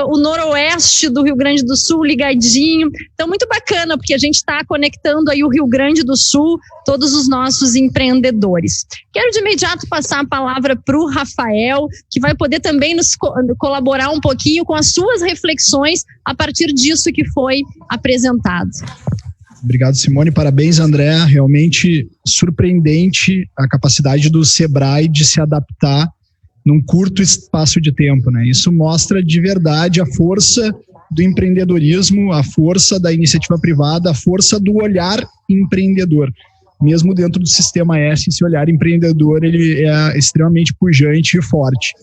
o noroeste do Rio Grande do Sul ligadinho. Então, muito bacana, porque a gente está conectando aí o Rio Grande do Sul, todos os nossos empreendedores. Quero de imediato passar a palavra para o Rafael, que vai poder também nos colaborar um pouquinho com as suas reflexões a partir disso que foi apresentado. Obrigado, Simone. Parabéns, André. Realmente surpreendente a capacidade do Sebrae de se adaptar num curto espaço de tempo, né? Isso mostra de verdade a força do empreendedorismo, a força da iniciativa privada, a força do olhar empreendedor. Mesmo dentro do sistema S, esse olhar empreendedor ele é extremamente pujante e forte.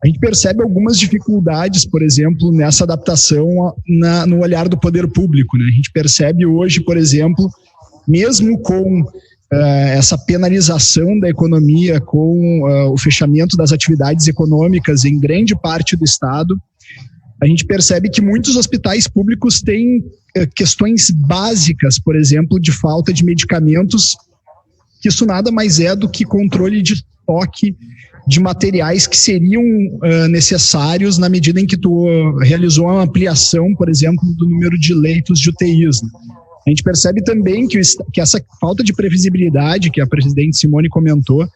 A gente percebe algumas dificuldades, por exemplo, nessa adaptação no olhar do poder público, né? A gente percebe hoje, por exemplo, mesmo com essa penalização da economia, com o fechamento das atividades econômicas em grande parte do estado, a gente percebe que muitos hospitais públicos têm questões básicas, por exemplo, de falta de medicamentos, que isso nada mais é do que controle de estoque de materiais que seriam necessários na medida em que tu realizou uma ampliação, por exemplo, do número de leitos de UTIs, né? A gente percebe também que essa falta de previsibilidade que a presidente Simone comentou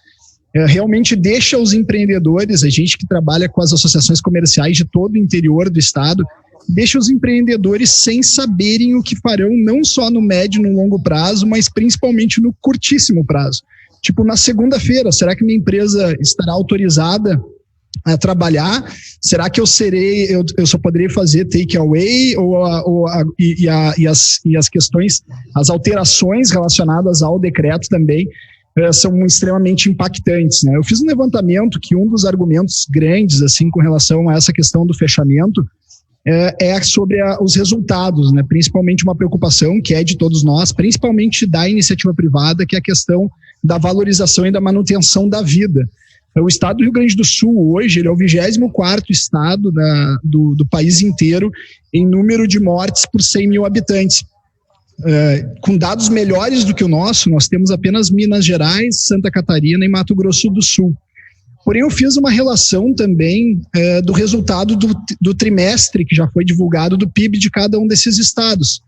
realmente deixa os empreendedores, a gente que trabalha com as associações comerciais de todo o interior do estado, deixa os empreendedores sem saberem o que farão, não só no médio e no longo prazo, mas principalmente no curtíssimo prazo. Tipo, na segunda-feira, será que minha empresa estará autorizada a trabalhar? Será que eu só poderei fazer take away e as questões, as alterações relacionadas ao decreto também são extremamente impactantes, né? Eu fiz um levantamento que um dos argumentos grandes assim com relação a essa questão do fechamento é sobre os resultados, né? Principalmente uma preocupação que é de todos nós, principalmente da iniciativa privada, que é a questão da valorização e da manutenção da vida. O estado do Rio Grande do Sul, hoje, ele é o 24º estado do país inteiro em número de mortes por 100 mil habitantes. Com dados melhores do que o nosso, nós temos apenas Minas Gerais, Santa Catarina e Mato Grosso do Sul. Porém, eu fiz uma relação também do resultado do trimestre que já foi divulgado do PIB de cada um desses estados.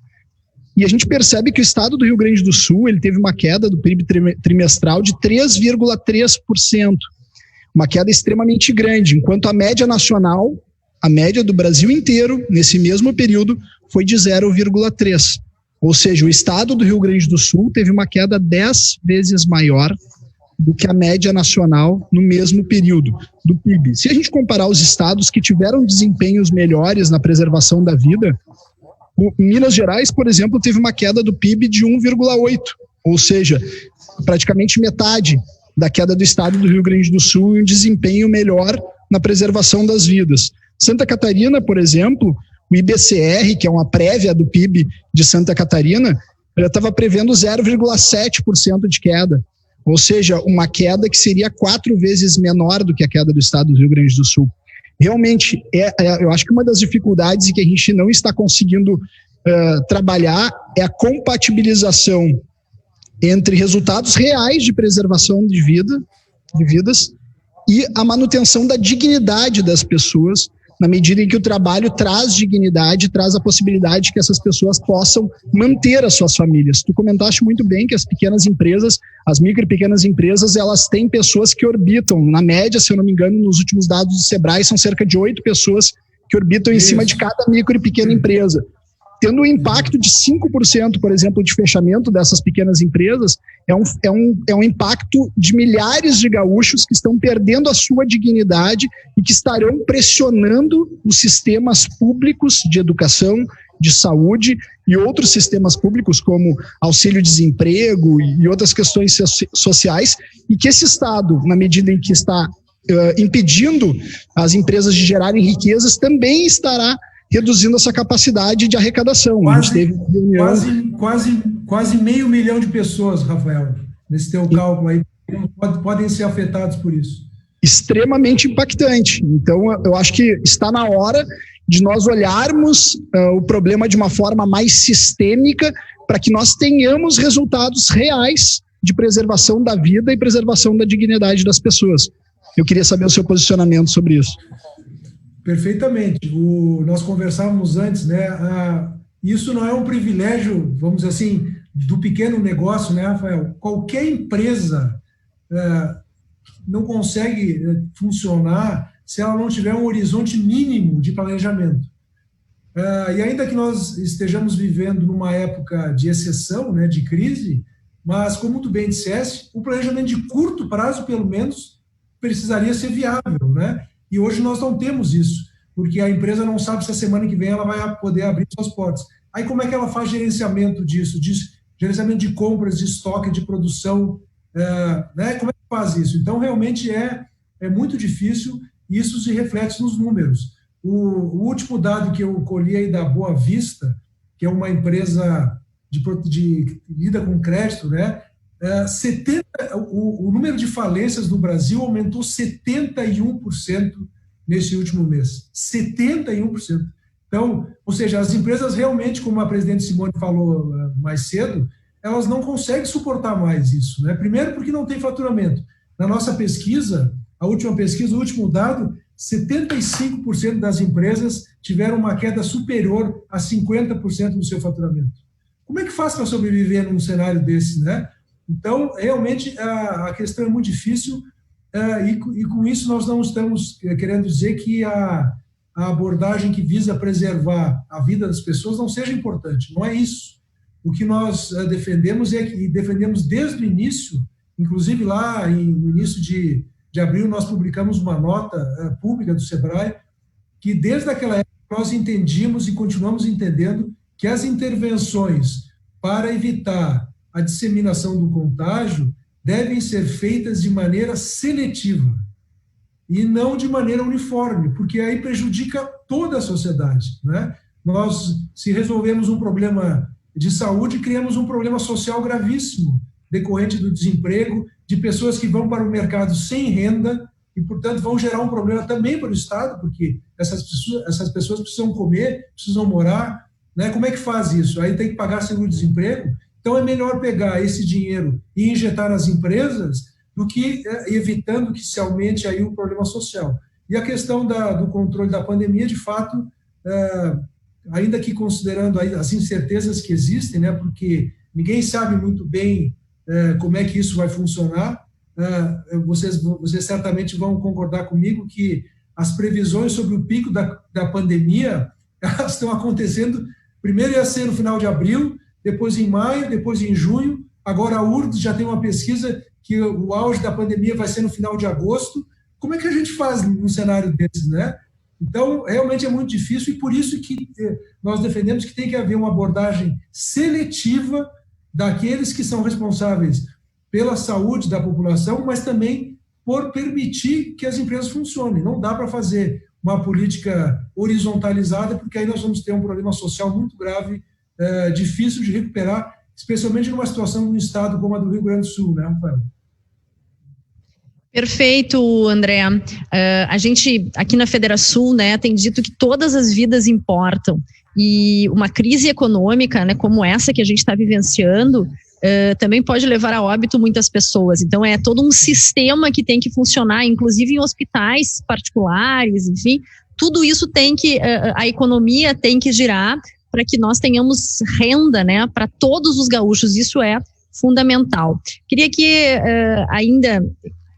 E a gente percebe que o estado do Rio Grande do Sul ele teve uma queda do PIB trimestral de 3,3%. Uma queda extremamente grande, enquanto a média nacional, a média do Brasil inteiro, nesse mesmo período, foi de 0,3%. Ou seja, o estado do Rio Grande do Sul teve uma queda 10 vezes maior do que a média nacional no mesmo período do PIB. Se a gente comparar os estados que tiveram desempenhos melhores na preservação da vida, Minas Gerais, por exemplo, teve uma queda do PIB de 1,8%, ou seja, praticamente metade da queda do estado do Rio Grande do Sul e um desempenho melhor na preservação das vidas. Santa Catarina, por exemplo, o IBCR, que é uma prévia do PIB de Santa Catarina, estava prevendo 0,7% de queda, ou seja, uma queda que seria 4 vezes menor do que a queda do estado do Rio Grande do Sul. Realmente, eu acho que uma das dificuldades que a gente não está conseguindo trabalhar é a compatibilização entre resultados reais de preservação de vidas e a manutenção da dignidade das pessoas, na medida em que o trabalho traz dignidade, traz a possibilidade que essas pessoas possam manter as suas famílias. Tu comentaste muito bem que as pequenas empresas, as micro e pequenas empresas, elas têm pessoas que orbitam, na média, se eu não me engano, nos últimos dados do Sebrae, são cerca de 8 pessoas que orbitam em cima de cada micro e pequena empresa. tendo um impacto de 5%, por exemplo, de fechamento dessas pequenas empresas, é um impacto de milhares de gaúchos que estão perdendo a sua dignidade e que estarão pressionando os sistemas públicos de educação, de saúde e outros sistemas públicos como auxílio-desemprego e outras questões sociais, e que esse Estado, na medida em que está impedindo as empresas de gerarem riquezas, também estará reduzindo essa capacidade de arrecadação. Quase 500 mil de pessoas, Rafael, nesse teu cálculo aí, podem ser afetados por isso. Extremamente impactante. Então, eu acho que está na hora de nós olharmos o problema de uma forma mais sistêmica para que nós tenhamos resultados reais de preservação da vida e preservação da dignidade das pessoas. Eu queria saber o seu posicionamento sobre isso. Perfeitamente. Nós conversávamos antes, né? Isso não é um privilégio, vamos dizer assim, do pequeno negócio, né, Rafael? Qualquer empresa não consegue funcionar se ela não tiver um horizonte mínimo de planejamento. E ainda que nós estejamos vivendo numa época de exceção, né, de crise, mas, como tu bem disseste, o planejamento de curto prazo, pelo menos, precisaria ser viável, né? E hoje nós não temos isso, porque a empresa não sabe se a semana que vem ela vai poder abrir suas portas. Aí como é que ela faz gerenciamento disso? Gerenciamento de compras, de estoque, de produção, né? Como é que faz isso? Então, realmente é muito difícil e isso se reflete nos números. O último dado que eu colhi aí da Boa Vista, que é uma empresa de lida com crédito, né? O número de falências no Brasil aumentou 71% nesse último mês. 71%. Então, ou seja, as empresas realmente, como a presidente Simone falou mais cedo, elas não conseguem suportar mais isso, né? Primeiro porque não tem faturamento. Na nossa pesquisa, a última pesquisa, o último dado, 75% das empresas tiveram uma queda superior a 50% do seu faturamento. Como é que faz para sobreviver num cenário desse, né? Então, realmente, a questão é muito difícil e com isso nós não estamos querendo dizer que a abordagem que visa preservar a vida das pessoas não seja importante. Não é isso. O que nós defendemos e defendemos desde o início, inclusive lá no início de abril, nós publicamos uma nota pública do SEBRAE, que desde aquela época nós entendíamos e continuamos entendendo que as intervenções para evitar a disseminação do contágio devem ser feitas de maneira seletiva e não de maneira uniforme, porque aí prejudica toda a sociedade, né? Nós, se resolvemos um problema de saúde, criamos um problema social gravíssimo, decorrente do desemprego, de pessoas que vão para o mercado sem renda e, portanto, vão gerar um problema também para o Estado, porque essas pessoas precisam comer, precisam morar, né? Como é que faz isso? Aí tem que pagar seguro-desemprego. Então, é melhor pegar esse dinheiro e injetar nas empresas do que evitando que se aumente aí o problema social. E a questão do controle da pandemia, de fato, ainda que considerando as incertezas que existem, né, porque ninguém sabe muito bem como é que isso vai funcionar, vocês certamente vão concordar comigo que as previsões sobre o pico da pandemia, elas estão acontecendo, primeiro ia ser no final de abril, depois em maio, depois em junho, agora a URGS já tem uma pesquisa que o auge da pandemia vai ser no final de agosto. Como é que a gente faz num cenário desses, né? Então, realmente é muito difícil e por isso que nós defendemos que tem que haver uma abordagem seletiva daqueles que são responsáveis pela saúde da população, mas também por permitir que as empresas funcionem. Não dá para fazer uma política horizontalizada, porque aí nós vamos ter um problema social muito grave, difícil de recuperar, especialmente numa situação de um estado como a do Rio Grande do Sul, né, Rafael? Perfeito, André. A gente, aqui na Federação, né, tem dito que todas as vidas importam. E uma crise econômica, né, como essa que a gente está vivenciando, também pode levar a óbito muitas pessoas. Então, é todo um sistema que tem que funcionar, inclusive em hospitais particulares, enfim. Tudo isso tem que, a economia tem que girar para que nós tenhamos renda, né, para todos os gaúchos. Isso é fundamental. Queria que ainda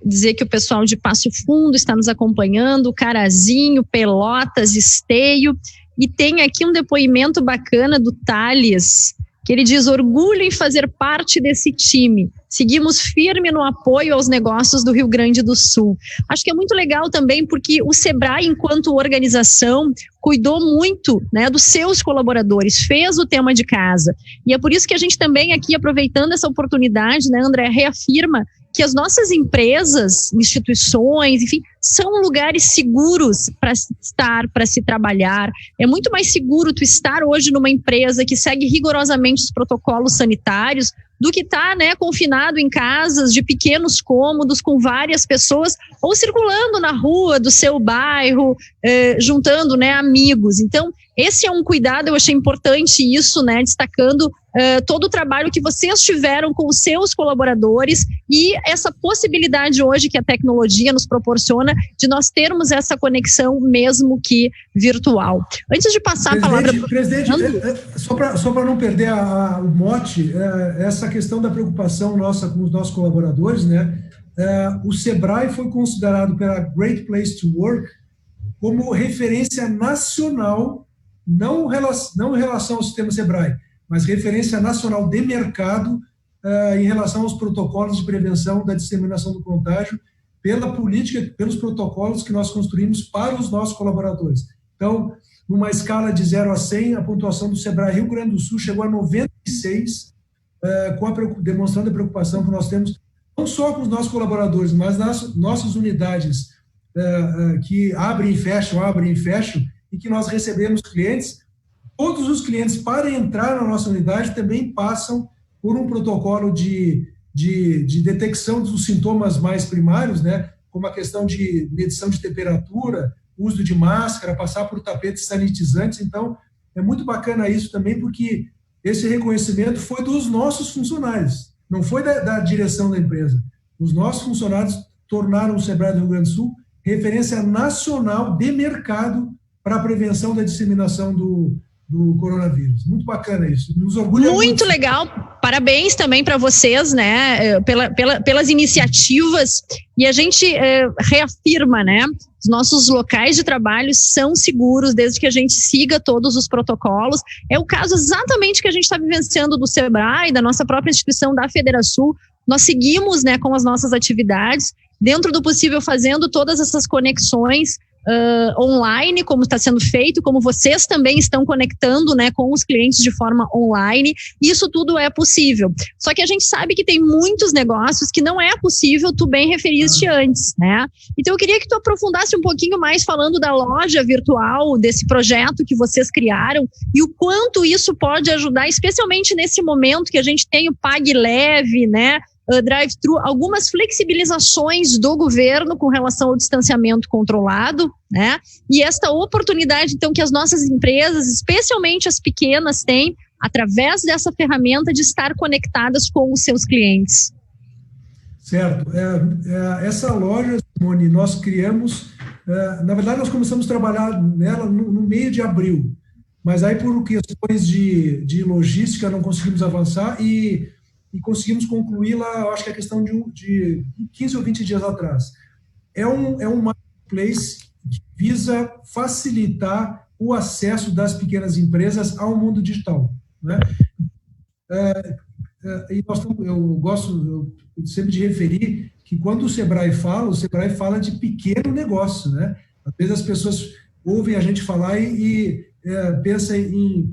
dizer que o pessoal de Passo Fundo está nos acompanhando, Carazinho, Pelotas, Esteio, E tem aqui um depoimento bacana do Thales, que ele diz: orgulho em fazer parte desse time. Seguimos firme no apoio aos negócios do Rio Grande do Sul. Acho que é muito legal também porque o Sebrae, enquanto organização, cuidou muito, né, dos seus colaboradores, fez o tema de casa. E é por isso que a gente também aqui, aproveitando essa oportunidade, né, André, reafirma que as nossas empresas, instituições, enfim, são lugares seguros para estar, para se trabalhar. É muito mais seguro tu estar hoje numa empresa que segue rigorosamente os protocolos sanitários do que estar, né, confinado em casas de pequenos cômodos com várias pessoas ou circulando na rua do seu bairro, juntando, né, amigos. Então, esse é um cuidado, eu achei importante isso, né, destacando todo o trabalho que vocês tiveram com os seus colaboradores e essa possibilidade hoje que a tecnologia nos proporciona de nós termos essa conexão mesmo que virtual. Antes de passar a palavra... Presidente, só para não perder o mote, essa questão da preocupação nossa com os nossos colaboradores, né? O Sebrae foi considerado pela Great Place to Work como referência nacional, não em relação ao sistema Sebrae, mas referência nacional de mercado em relação aos protocolos de prevenção da disseminação do contágio, pela política, pelos protocolos que nós construímos para os nossos colaboradores. Então, numa escala de 0 a 100, a pontuação do Sebrae Rio Grande do Sul chegou a 96, demonstrando a preocupação que nós temos, não só com os nossos colaboradores, mas nas nossas unidades que abrem e fecham, e que nós recebemos clientes. Todos os clientes, para entrar na nossa unidade, também passam por um protocolo de detecção dos sintomas mais primários, né, como a questão de medição de temperatura, uso de máscara, passar por tapetes sanitizantes. Então, é muito bacana isso também, porque esse reconhecimento foi dos nossos funcionários, não foi da direção da empresa. Os nossos funcionários tornaram o Sebrae do Rio Grande do Sul referência nacional de mercado para a prevenção da disseminação do coronavírus. Muito bacana isso. Nos orgulha muito. Legal. Parabéns também para vocês, né, pelas iniciativas. E a gente reafirma, né, os nossos locais de trabalho são seguros desde que a gente siga todos os protocolos. É o caso exatamente que a gente está vivenciando do Sebrae, da nossa própria instituição, da Federação. Nós seguimos, né, com as nossas atividades, dentro do possível fazendo todas essas conexões online, como está sendo feito, como vocês também estão conectando, né, com os clientes de forma online. Isso tudo é possível. Só que a gente sabe que tem muitos negócios que não é possível, tu bem referiste antes, né? Então eu queria que tu aprofundasse um pouquinho mais falando da loja virtual, desse projeto que vocês criaram e o quanto isso pode ajudar, especialmente nesse momento que a gente tem o Pague Leve, né? Drive-thru, algumas flexibilizações do governo com relação ao distanciamento controlado, né? E esta oportunidade, então, que as nossas empresas, especialmente as pequenas, têm, através dessa ferramenta, de estar conectadas com os seus clientes. Certo. Essa loja, Simone, nós criamos, na verdade, nós começamos a trabalhar nela no meio de abril, mas aí por questões de logística não conseguimos avançar e conseguimos concluí-la, eu acho que é questão de 15 ou 20 dias atrás. É um marketplace que visa facilitar o acesso das pequenas empresas ao mundo digital, né? Eu gosto sempre de referir que quando o Sebrae fala de pequeno negócio, né? Às vezes as pessoas ouvem a gente falar e pensam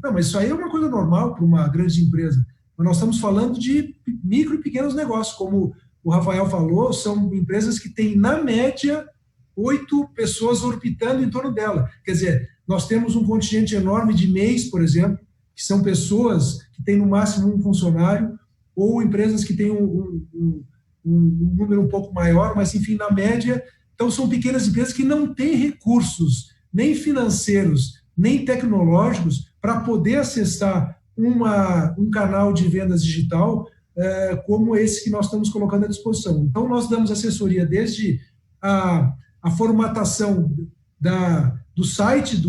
não, mas isso aí é uma coisa normal para uma grande empresa. Nós estamos falando de micro e pequenos negócios, como o Rafael falou, são empresas que têm, na média, 8 pessoas orbitando em torno dela. Quer dizer, nós temos um contingente enorme de MEIs, por exemplo, que são pessoas que têm no máximo um funcionário, ou empresas que têm um número um pouco maior, mas, enfim, na média, então são pequenas empresas que não têm recursos, nem financeiros, nem tecnológicos, para poder acessar um canal de vendas digital como esse que nós estamos colocando à disposição. Então, nós damos assessoria desde a formatação do site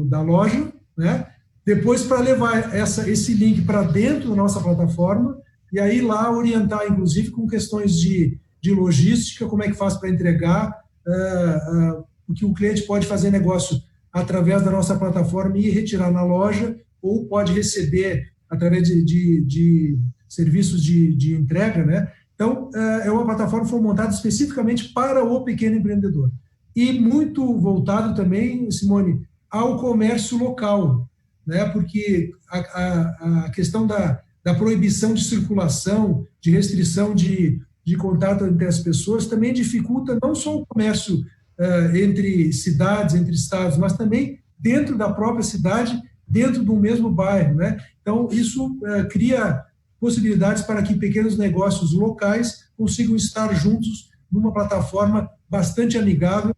da loja, né? Depois para levar esse link para dentro da nossa plataforma e aí lá orientar, inclusive, com questões de logística, como é que faz para entregar, porque o cliente pode fazer negócio através da nossa plataforma e retirar na loja, ou pode receber através de serviços de entrega, né? Então, é uma plataforma que foi montada especificamente para o pequeno empreendedor. E muito voltado também, Simone, ao comércio local, né? Porque a questão da proibição de circulação, de restrição de contato entre as pessoas, também dificulta não só o comércio entre cidades, entre estados, mas também dentro da própria cidade, dentro do mesmo bairro, né? Então, isso cria possibilidades para que pequenos negócios locais consigam estar juntos numa plataforma bastante amigável.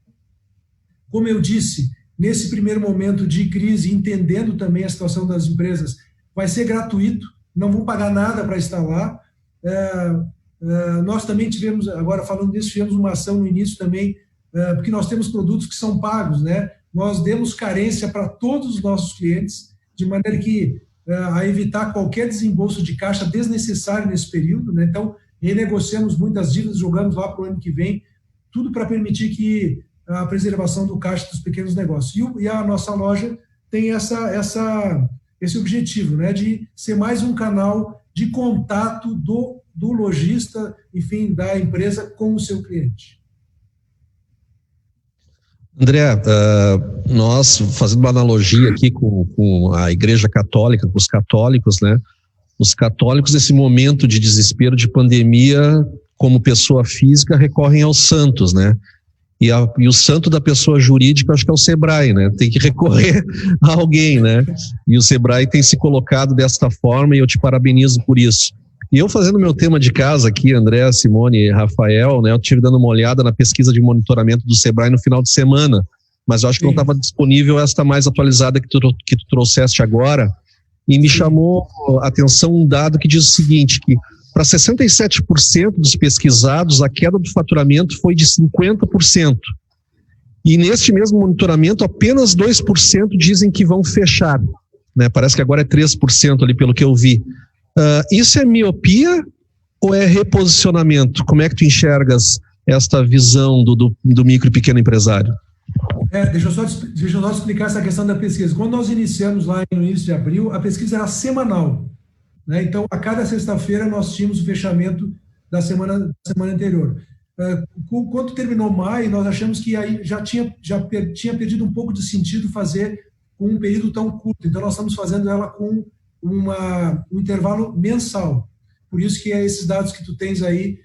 Como eu disse, nesse primeiro momento de crise, entendendo também a situação das empresas, vai ser gratuito, não vão pagar nada para estar lá. Nós também tivemos, agora falando disso, tivemos uma ação no início também, porque nós temos produtos que são pagos, né? Nós demos carência para todos os nossos clientes, de maneira que a evitar qualquer desembolso de caixa desnecessário nesse período, né? Então, renegociamos muitas dívidas, jogamos lá para o ano que vem, tudo para permitir que a preservação do caixa dos pequenos negócios. E a nossa loja tem esse objetivo, né? De ser mais um canal de contato do lojista, enfim, da empresa com o seu cliente. André, nós, fazendo uma analogia aqui com a Igreja Católica, com os católicos, né? Os católicos, nesse momento de desespero, de pandemia, como pessoa física, recorrem aos santos, né? E o santo da pessoa jurídica, acho que é o Sebrae, né? Tem que recorrer a alguém, né? E o Sebrae tem se colocado desta forma e eu te parabenizo por isso. E eu fazendo meu tema de casa aqui, André, Simone e Rafael, né? Eu estive dando uma olhada na pesquisa de monitoramento do Sebrae no final de semana, mas eu acho que não estava disponível esta mais atualizada que tu trouxeste agora, e me chamou a atenção um dado que diz o seguinte, que para 67% dos pesquisados, a queda do faturamento foi de 50%. E neste mesmo monitoramento, apenas 2% dizem que vão fechar, né? Parece que agora é 3% ali, pelo que eu vi. Isso é miopia ou é reposicionamento? Como é que tu enxergas esta visão do micro e pequeno empresário? Deixa eu só explicar essa questão da pesquisa. Quando nós iniciamos lá no início de abril, a pesquisa era semanal, né? Então, a cada sexta-feira nós tínhamos o fechamento da semana anterior. Quando terminou maio, nós achamos que aí já tinha perdido um pouco de sentido fazer com um período tão curto. Então, nós estamos fazendo ela com um intervalo mensal. Por isso que esses dados que tu tens aí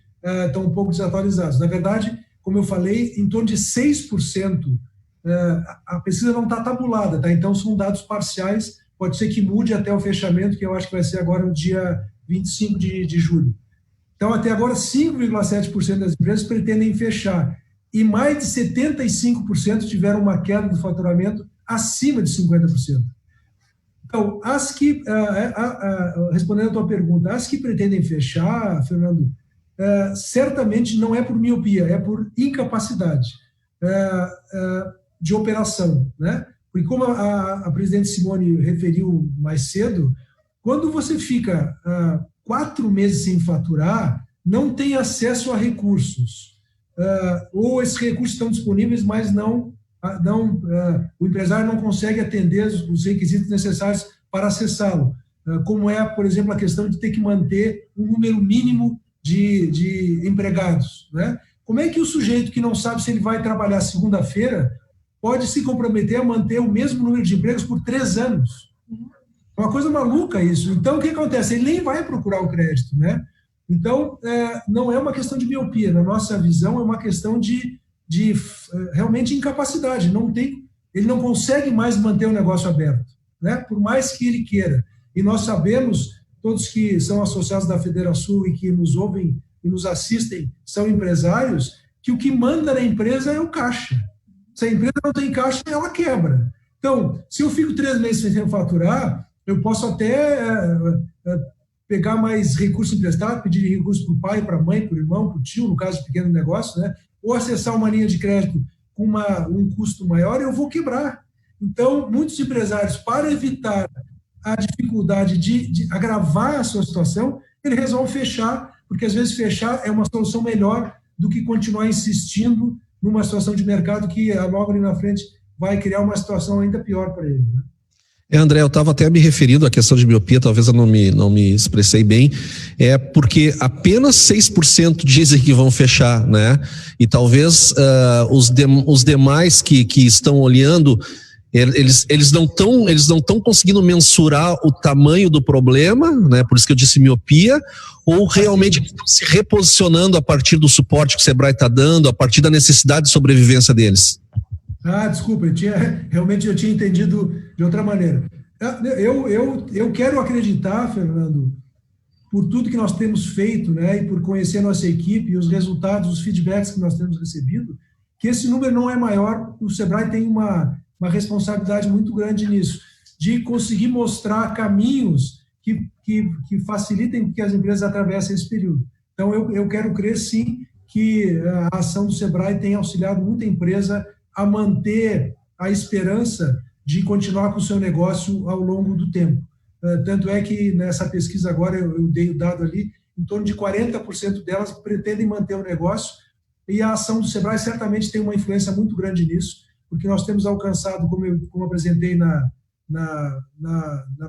estão um pouco desatualizados. Na verdade, como eu falei, em torno de 6%, a pesquisa não está tabulada, tá? Então são dados parciais, pode ser que mude até o fechamento, que eu acho que vai ser agora no dia 25 de julho. Então, até agora, 5,7% das empresas pretendem fechar, e mais de 75% tiveram uma queda do faturamento acima de 50%. Então, respondendo a tua pergunta, as que pretendem fechar, Fernando, certamente não é por miopia, é por incapacidade de operação, né? Porque como a presidente Simone referiu mais cedo, quando você fica 4 meses sem faturar, não tem acesso a recursos, ou esses recursos estão disponíveis, mas o empresário não consegue atender os requisitos necessários para acessá-lo, como é, por exemplo, a questão de ter que manter um número mínimo de empregados, né? Como é que o sujeito que não sabe se ele vai trabalhar segunda-feira pode se comprometer a manter o mesmo número de empregos por 3 anos? É uma coisa maluca isso. Então, o que acontece? Ele nem vai procurar o crédito, né? Então, não é uma questão de miopia. Na nossa visão, é uma questão de realmente incapacidade. Ele não consegue mais manter o negócio aberto, né? Por mais que ele queira. E nós sabemos, todos que são associados da Federação e que nos ouvem e nos assistem são empresários, que o que manda na empresa é o caixa. Se a empresa não tem caixa, ela quebra. Então, se eu fico 3 meses sem faturar, eu posso até pegar mais recurso emprestado, pedir recurso para o pai, para a mãe, para o irmão, para o tio, no caso de pequeno negócio, né? Ou acessar uma linha de crédito com um custo maior, eu vou quebrar. Então, muitos empresários, para evitar a dificuldade de agravar a sua situação, ele resolve fechar, porque às vezes fechar é uma solução melhor do que continuar insistindo numa situação de mercado que logo ali na frente vai criar uma situação ainda pior para ele, né? André, eu estava até me referindo à questão de miopia, talvez eu não me expressei bem, porque apenas 6% dizem que vão fechar, né? E talvez os demais que estão olhando, eles não estão conseguindo mensurar o tamanho do problema, né? Por isso que eu disse miopia, ou realmente estão se reposicionando a partir do suporte que o Sebrae está dando, a partir da necessidade de sobrevivência deles. Desculpa, eu tinha entendido de outra maneira. Eu quero acreditar, Fernando, por tudo que nós temos feito, né, e por conhecer a nossa equipe e os resultados, os feedbacks que nós temos recebido, que esse número não é maior. O Sebrae tem uma responsabilidade muito grande nisso, de conseguir mostrar caminhos que facilitem que as empresas atravessem esse período. Então, eu quero crer, sim, que a ação do Sebrae tem auxiliado muita empresa a manter a esperança de continuar com o seu negócio ao longo do tempo. Tanto é que nessa pesquisa agora, eu dei o dado ali, em torno de 40% delas pretendem manter o negócio, e a ação do Sebrae certamente tem uma influência muito grande nisso, porque nós temos alcançado, como eu apresentei na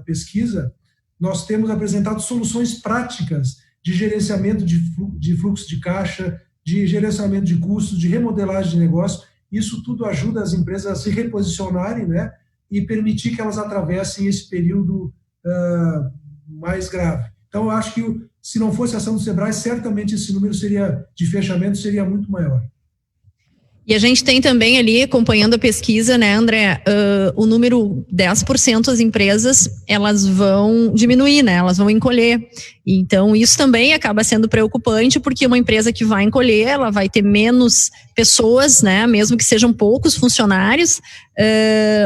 pesquisa, nós temos apresentado soluções práticas de gerenciamento de fluxo de caixa, de gerenciamento de custos, de remodelagem de negócio. Isso tudo ajuda as empresas a se reposicionarem, né, e permitir que elas atravessem esse período mais grave. Então, eu acho que se não fosse a ação do Sebrae, certamente esse número de fechamento seria muito maior. E a gente tem também ali, acompanhando a pesquisa, né, André, o número 10% das empresas, elas vão diminuir, né, elas vão encolher. Então, isso também acaba sendo preocupante, porque uma empresa que vai encolher, ela vai ter menos pessoas, né, mesmo que sejam poucos funcionários,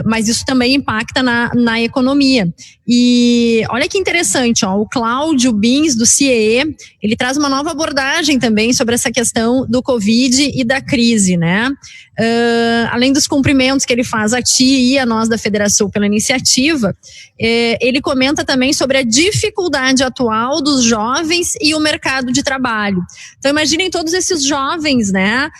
mas isso também impacta na economia. E olha que interessante, o Cláudio Bins, do CIEE, ele traz uma nova abordagem também sobre essa questão do Covid e da crise, né? Além dos cumprimentos que ele faz a ti e a nós da Federação pela iniciativa, ele comenta também sobre a dificuldade atual dos jovens e o mercado de trabalho. Então, imaginem todos esses jovens, né,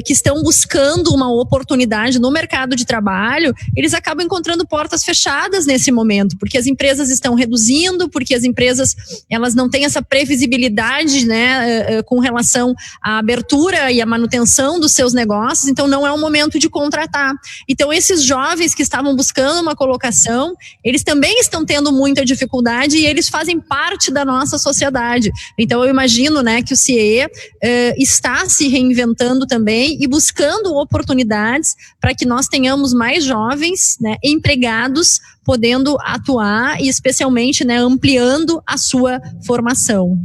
que estão buscando uma oportunidade no mercado de trabalho, eles acabam encontrando portas fechadas nesse momento, porque as empresas estão reduzindo, porque as empresas, elas não têm essa previsibilidade, né, com relação à abertura e à manutenção dos seus negócios, então não é o momento de contratar. Então, esses jovens que estavam buscando uma colocação, eles também estão tendo muita dificuldade e eles fazem parte da nossa sociedade. Então, eu imagino, né, que o CIEE está se reinventando também e buscando oportunidades para que nós tenhamos mais jovens, né, empregados, podendo atuar e especialmente, né, ampliando a sua formação.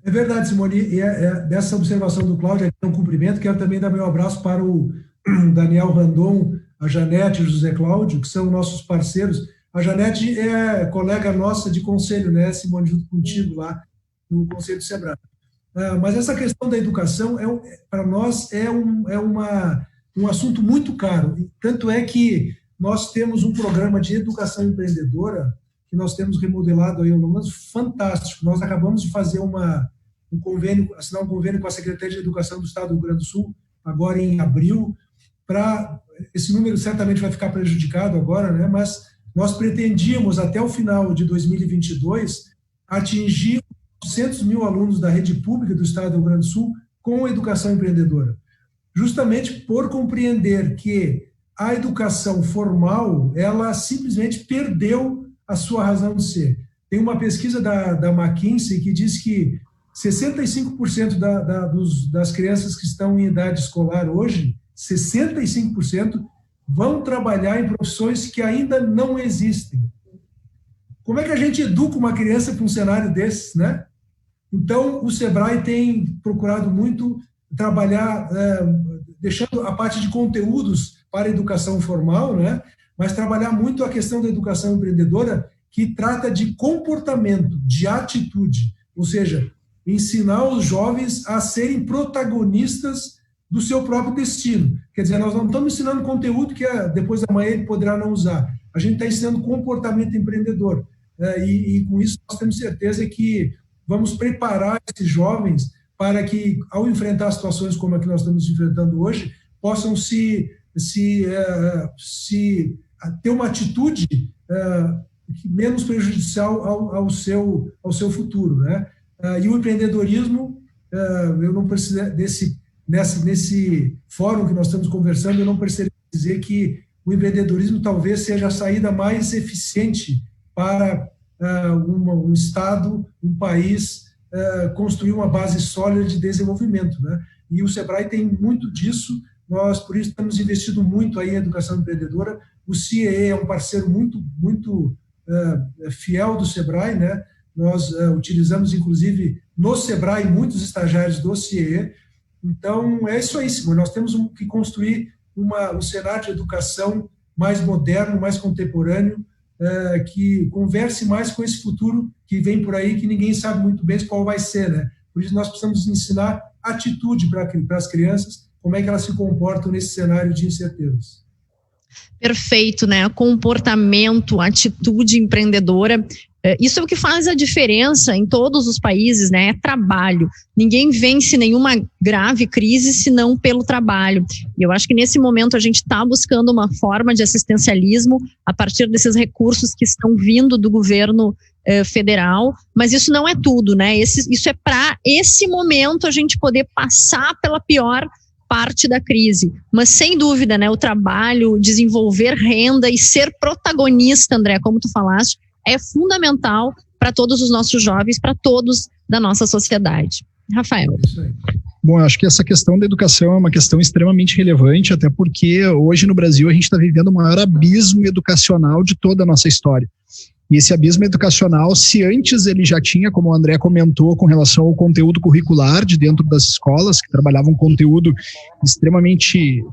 É verdade, Simone, e dessa observação do Cláudio, aqui é um cumprimento. Quero também dar meu abraço para o Daniel Randon, a Janete e o José Cláudio, que são nossos parceiros. A Janete é colega nossa de conselho, né, Simone, junto contigo lá no Conselho do Sebrae. Mas essa questão da educação, para nós, é um assunto muito caro. Tanto é que nós temos um programa de educação empreendedora que nós temos remodelado aí ao longo do ano, fantástico. Nós acabamos de fazer assinar um convênio com a Secretaria de Educação do Estado do Rio Grande do Sul, agora em abril. Esse número certamente vai ficar prejudicado agora, né? Mas nós pretendíamos, até o final de 2022, atingir 900 mil alunos da rede pública do Estado do Rio Grande do Sul com educação empreendedora, justamente por compreender que a educação formal, ela simplesmente perdeu a sua razão de ser. Tem uma pesquisa da McKinsey que diz que 65% das crianças que estão em idade escolar hoje, 65%, vão trabalhar em profissões que ainda não existem. Como é que a gente educa uma criança para um cenário desses, né? Então, o Sebrae tem procurado muito trabalhar, deixando a parte de conteúdos para a educação formal, né? Mas trabalhar muito a questão da educação empreendedora, que trata de comportamento, de atitude, ou seja, ensinar os jovens a serem protagonistas do seu próprio destino. Quer dizer, nós não estamos ensinando conteúdo que depois da manhã ele poderá não usar. A gente está ensinando comportamento empreendedor. E com isso nós temos certeza que vamos preparar esses jovens para que, ao enfrentar situações como a que nós estamos enfrentando hoje, possam se ter uma atitude menos prejudicial ao seu futuro, né? E o empreendedorismo, eu não preciso nesse fórum que nós estamos conversando, eu não preciso dizer que o empreendedorismo talvez seja a saída mais eficiente para um Estado, um país, construir uma base sólida de desenvolvimento, né? E o Sebrae tem muito disso, nós, por isso, estamos investindo muito aí em educação empreendedora. O CIEE é um parceiro muito fiel do Sebrae, né? Nós utilizamos, inclusive, no Sebrae, muitos estagiários do CIEE. Então, é isso aí, Simone. Nós temos que construir um cenário de educação mais moderno, mais contemporâneo, que converse mais com esse futuro que vem por aí, que ninguém sabe muito bem qual vai ser, né? Por isso, nós precisamos ensinar atitude para as crianças, como é que elas se comportam nesse cenário de incertezas. Perfeito, né? Comportamento, atitude empreendedora. Isso é o que faz a diferença em todos os países, né? É trabalho. Ninguém vence nenhuma grave crise senão pelo trabalho. E eu acho que nesse momento a gente está buscando uma forma de assistencialismo a partir desses recursos que estão vindo do governo federal, mas isso não é tudo, né? Isso é para esse momento a gente poder passar pela pior parte da crise, mas sem dúvida, né, o trabalho, desenvolver renda e ser protagonista, André, como tu falaste, é fundamental para todos os nossos jovens, para todos da nossa sociedade. Rafael. Bom, eu acho que essa questão da educação é uma questão extremamente relevante, até porque hoje no Brasil a gente está vivendo o maior abismo educacional de toda a nossa história. E esse abismo educacional, se antes ele já tinha, como o André comentou, com relação ao conteúdo curricular de dentro das escolas, que trabalhavam um conteúdo extremamente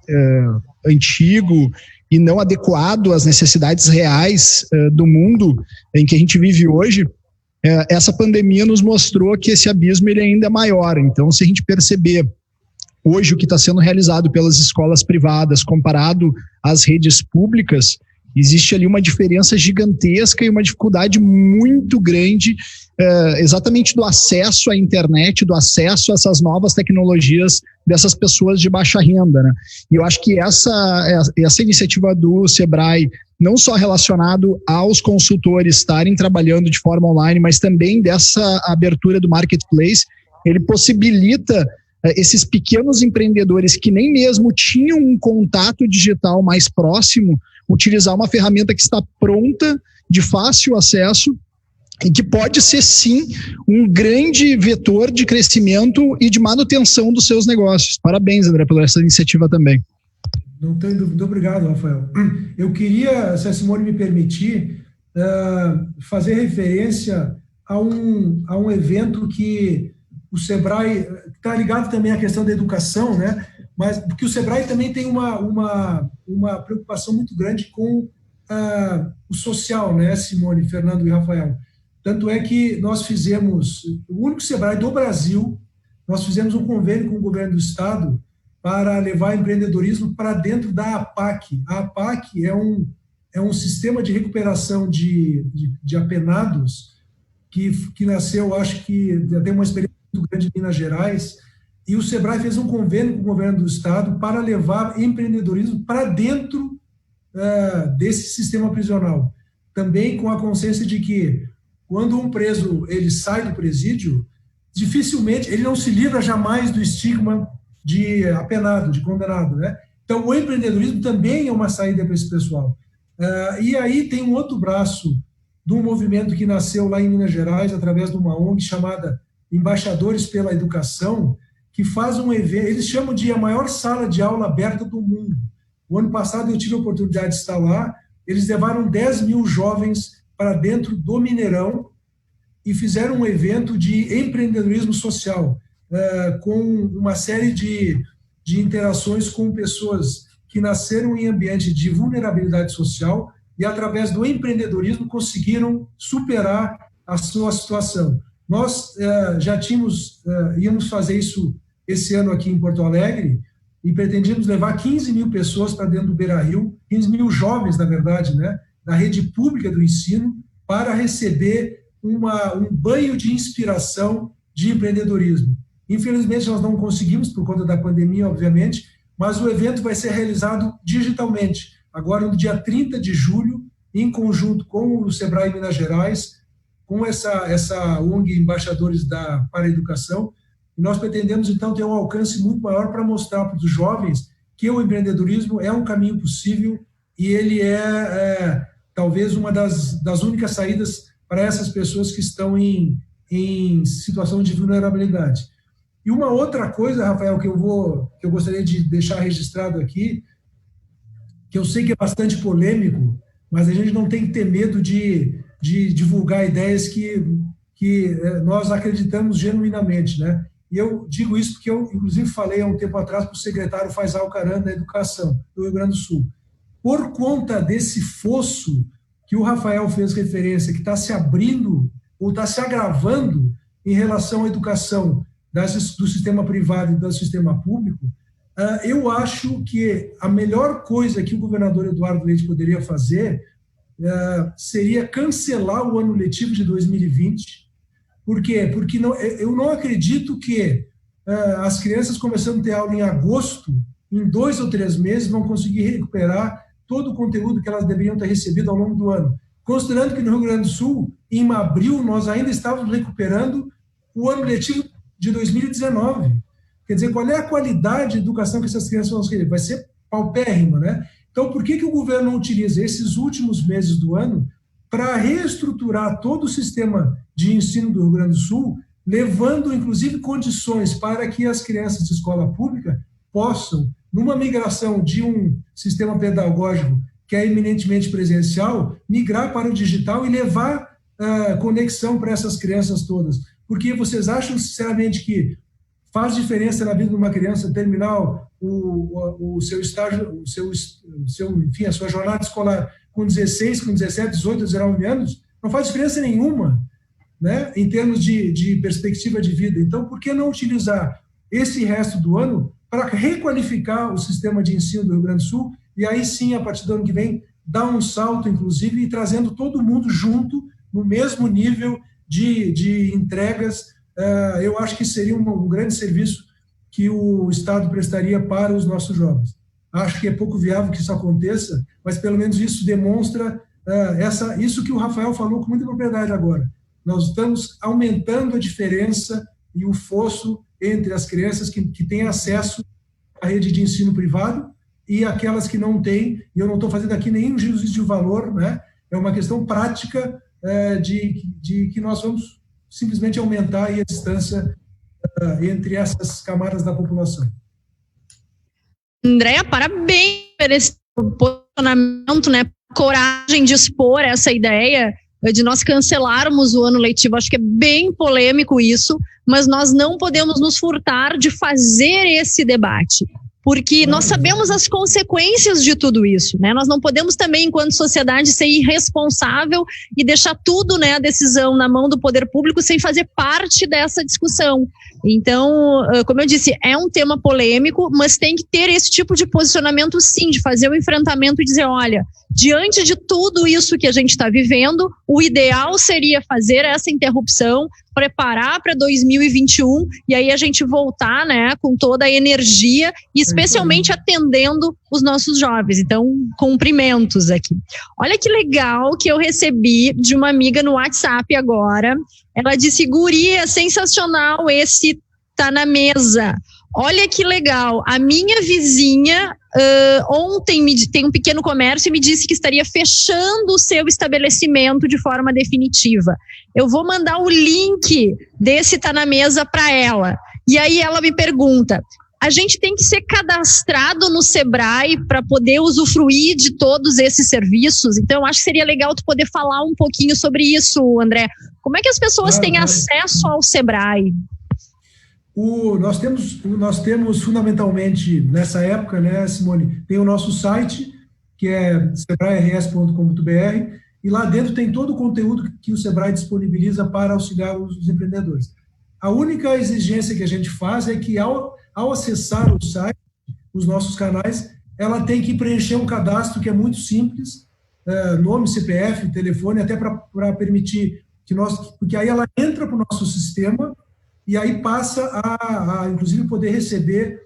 antigo e não adequado às necessidades reais do mundo em que a gente vive hoje, essa pandemia nos mostrou que esse abismo ele ainda é maior. Então, se a gente perceber hoje o que está sendo realizado pelas escolas privadas comparado às redes públicas, existe ali uma diferença gigantesca e uma dificuldade muito grande exatamente do acesso à internet, do acesso a essas novas tecnologias dessas pessoas de baixa renda, né? E eu acho que essa iniciativa do Sebrae, não só relacionado aos consultores estarem trabalhando de forma online, mas também dessa abertura do marketplace, ele possibilita esses pequenos empreendedores que nem mesmo tinham um contato digital mais próximo, utilizar uma ferramenta que está pronta, de fácil acesso, e que pode ser, sim, um grande vetor de crescimento e de manutenção dos seus negócios. Parabéns, André, pela essa iniciativa também. Não tenho dúvida. Obrigado, Rafael. Eu queria, se a Simone me permitir, fazer referência a um evento que o Sebrae está ligado também à questão da educação, né? Mas porque o Sebrae também tem uma preocupação muito grande com o social, né, Simone, Fernando e Rafael? Tanto é que nós fizemos, o único Sebrae do Brasil, nós fizemos um convênio com o governo do estado para levar empreendedorismo para dentro da APAC. A APAC é um sistema de recuperação de apenados que nasceu, acho que tem uma experiência muito grande em Minas Gerais, e o Sebrae fez um convênio com o governo do estado para levar empreendedorismo para dentro desse sistema prisional. Também com a consciência de que quando um preso ele sai do presídio, dificilmente, ele não se livra jamais do estigma de apenado, de condenado, né? Então, o empreendedorismo também é uma saída para esse pessoal. E aí tem um outro braço de um movimento que nasceu lá em Minas Gerais, através de uma ONG chamada Embaixadores pela Educação, que faz um evento, eles chamam de a maior sala de aula aberta do mundo. O ano passado eu tive a oportunidade de estar lá, eles levaram 10 mil jovens para dentro do Mineirão e fizeram um evento de empreendedorismo social, com uma série de interações com pessoas que nasceram em ambiente de vulnerabilidade social e, através do empreendedorismo, conseguiram superar a sua situação. Nós já íamos fazer isso esse ano aqui em Porto Alegre e pretendíamos levar 15 mil pessoas para dentro do Beira-Rio, 15 mil jovens, na verdade, né, da rede pública do ensino, para receber um banho de inspiração de empreendedorismo. Infelizmente, nós não conseguimos, por conta da pandemia, obviamente, mas o evento vai ser realizado digitalmente, agora no dia 30 de julho, em conjunto com o Sebrae Minas Gerais, com essa ONG Embaixadores para a Educação, e nós pretendemos, então, ter um alcance muito maior para mostrar para os jovens que o empreendedorismo é um caminho possível e ele é talvez uma das únicas saídas para essas pessoas que estão em situação de vulnerabilidade. E uma outra coisa, Rafael, que eu gostaria de deixar registrado aqui, que eu sei que é bastante polêmico, mas a gente não tem que ter medo de divulgar ideias que nós acreditamos genuinamente, né? E eu digo isso porque eu, inclusive, falei há um tempo atrás para o secretário Faisal Caran da Educação do Rio Grande do Sul. Por conta desse fosso que o Rafael fez referência, que está se abrindo ou está se agravando em relação à educação do sistema privado e do sistema público, eu acho que a melhor coisa que o governador Eduardo Leite poderia fazer seria cancelar o ano letivo de 2020. Por quê? Porque eu não acredito que as crianças começando a ter aula em agosto, em 2 ou 3 meses, vão conseguir recuperar todo o conteúdo que elas deveriam ter recebido ao longo do ano. Considerando que no Rio Grande do Sul, em abril, nós ainda estávamos recuperando o ano letivo de 2019. Quer dizer, qual é a qualidade de educação que essas crianças vão receber? Vai ser paupérrima, né? Então, por que o governo não utiliza esses últimos meses do ano para reestruturar todo o sistema de ensino do Rio Grande do Sul, levando, inclusive, condições para que as crianças de escola pública possam, numa migração de um sistema pedagógico que é eminentemente presencial, migrar para o digital e levar conexão para essas crianças todas? Porque vocês acham, sinceramente, que faz diferença na vida de uma criança terminar o seu estágio, enfim, a sua jornada escolar com 16, com 17, 18, 19 anos? Não faz diferença nenhuma, né, em termos de perspectiva de vida. Então, por que não utilizar esse resto do ano para requalificar o sistema de ensino do Rio Grande do Sul e aí sim, a partir do ano que vem, dar um salto, inclusive, e trazendo todo mundo junto, no mesmo nível de entregas? Eu acho que seria um grande serviço que o Estado prestaria para os nossos jovens. Acho que é pouco viável que isso aconteça, mas pelo menos isso demonstra isso que o Rafael falou com muita propriedade agora. Nós estamos aumentando a diferença e o fosso entre as crianças que têm acesso à rede de ensino privado e aquelas que não têm, e eu não estou fazendo aqui nenhum juízo de valor, né? É uma questão prática de que nós vamos simplesmente aumentar aí a distância entre essas camadas da população. Andréa, parabéns por esse posicionamento, né? Coragem de expor essa ideia de nós cancelarmos o ano letivo. Acho que é bem polêmico isso, mas nós não podemos nos furtar de fazer esse debate, porque nós sabemos as consequências de tudo isso, né? Nós não podemos também, enquanto sociedade, ser irresponsável e deixar tudo, né, a decisão na mão do poder público sem fazer parte dessa discussão. Então, como eu disse, é um tema polêmico, mas tem que ter esse tipo de posicionamento, sim, de fazer o enfrentamento e dizer, olha, diante de tudo isso que a gente está vivendo, o ideal seria fazer essa interrupção, preparar para 2021 e aí a gente voltar, né, com toda a energia e especialmente atendendo os nossos jovens. Então, cumprimentos aqui. Olha que legal que eu recebi de uma amiga no WhatsApp agora. Ela disse, guria, sensacional esse Tá na Mesa. Olha que legal, a minha vizinha ontem tem um pequeno comércio e me disse que estaria fechando o seu estabelecimento de forma definitiva. Eu vou mandar o link desse Tá na Mesa para ela. E aí ela me pergunta, a gente tem que ser cadastrado no Sebrae para poder usufruir de todos esses serviços? Então, eu acho que seria legal tu poder falar um pouquinho sobre isso, André. Como é que as pessoas têm acesso ao Sebrae? Nós temos fundamentalmente, nessa época, né, Simone, tem o nosso site, que é sebrae-rs.com.br, e lá dentro tem todo o conteúdo que o Sebrae disponibiliza para auxiliar os empreendedores. A única exigência que a gente faz é que, ao acessar o site, os nossos canais, ela tem que preencher um cadastro que é muito simples, nome, CPF, telefone, até para permitir porque aí ela entra para o nosso sistema e aí passa a inclusive, poder receber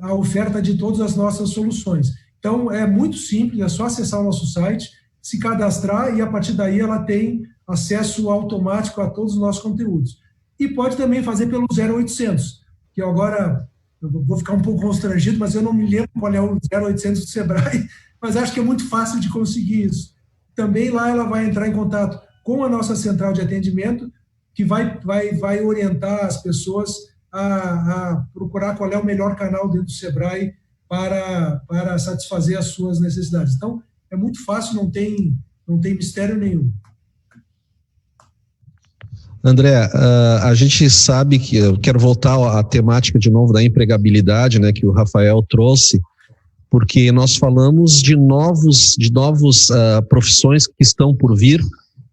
a oferta de todas as nossas soluções. Então, é muito simples, é só acessar o nosso site, se cadastrar e, a partir daí, ela tem acesso automático a todos os nossos conteúdos. E pode também fazer pelo 0800, que agora eu vou ficar um pouco constrangido, mas eu não me lembro qual é o 0800 do Sebrae, mas acho que é muito fácil de conseguir isso. Também lá ela vai entrar em contato com a nossa central de atendimento, que vai orientar as pessoas a procurar qual é o melhor canal dentro do Sebrae para satisfazer as suas necessidades. Então, é muito fácil, não tem mistério nenhum. André, a gente sabe que, eu quero voltar à temática de novo da empregabilidade, né, que o Rafael trouxe, porque nós falamos de novos profissões que estão por vir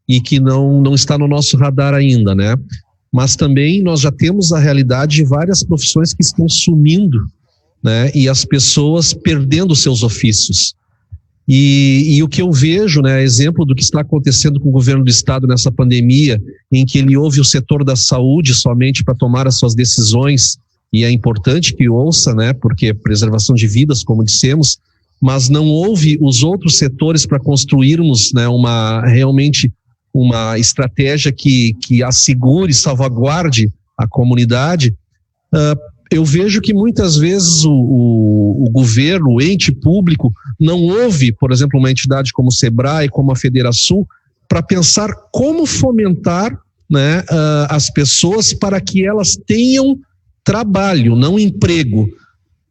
e que não está no nosso radar ainda, né? Mas também nós já temos a realidade de várias profissões que estão sumindo, né? E as pessoas perdendo seus ofícios. E o que eu vejo, né, exemplo do que está acontecendo com o governo do estado nessa pandemia, em que ele ouve o setor da saúde somente para tomar as suas decisões, e é importante que ouça, né, porque preservação de vidas, como dissemos, mas não ouve os outros setores para construirmos, né, realmente uma estratégia que assegure, salvaguarde a comunidade. Eu vejo que muitas vezes o governo, o ente público, não ouve, por exemplo, uma entidade como o Sebrae, como a Federação, para pensar como fomentar, né, as pessoas para que elas tenham trabalho, não emprego.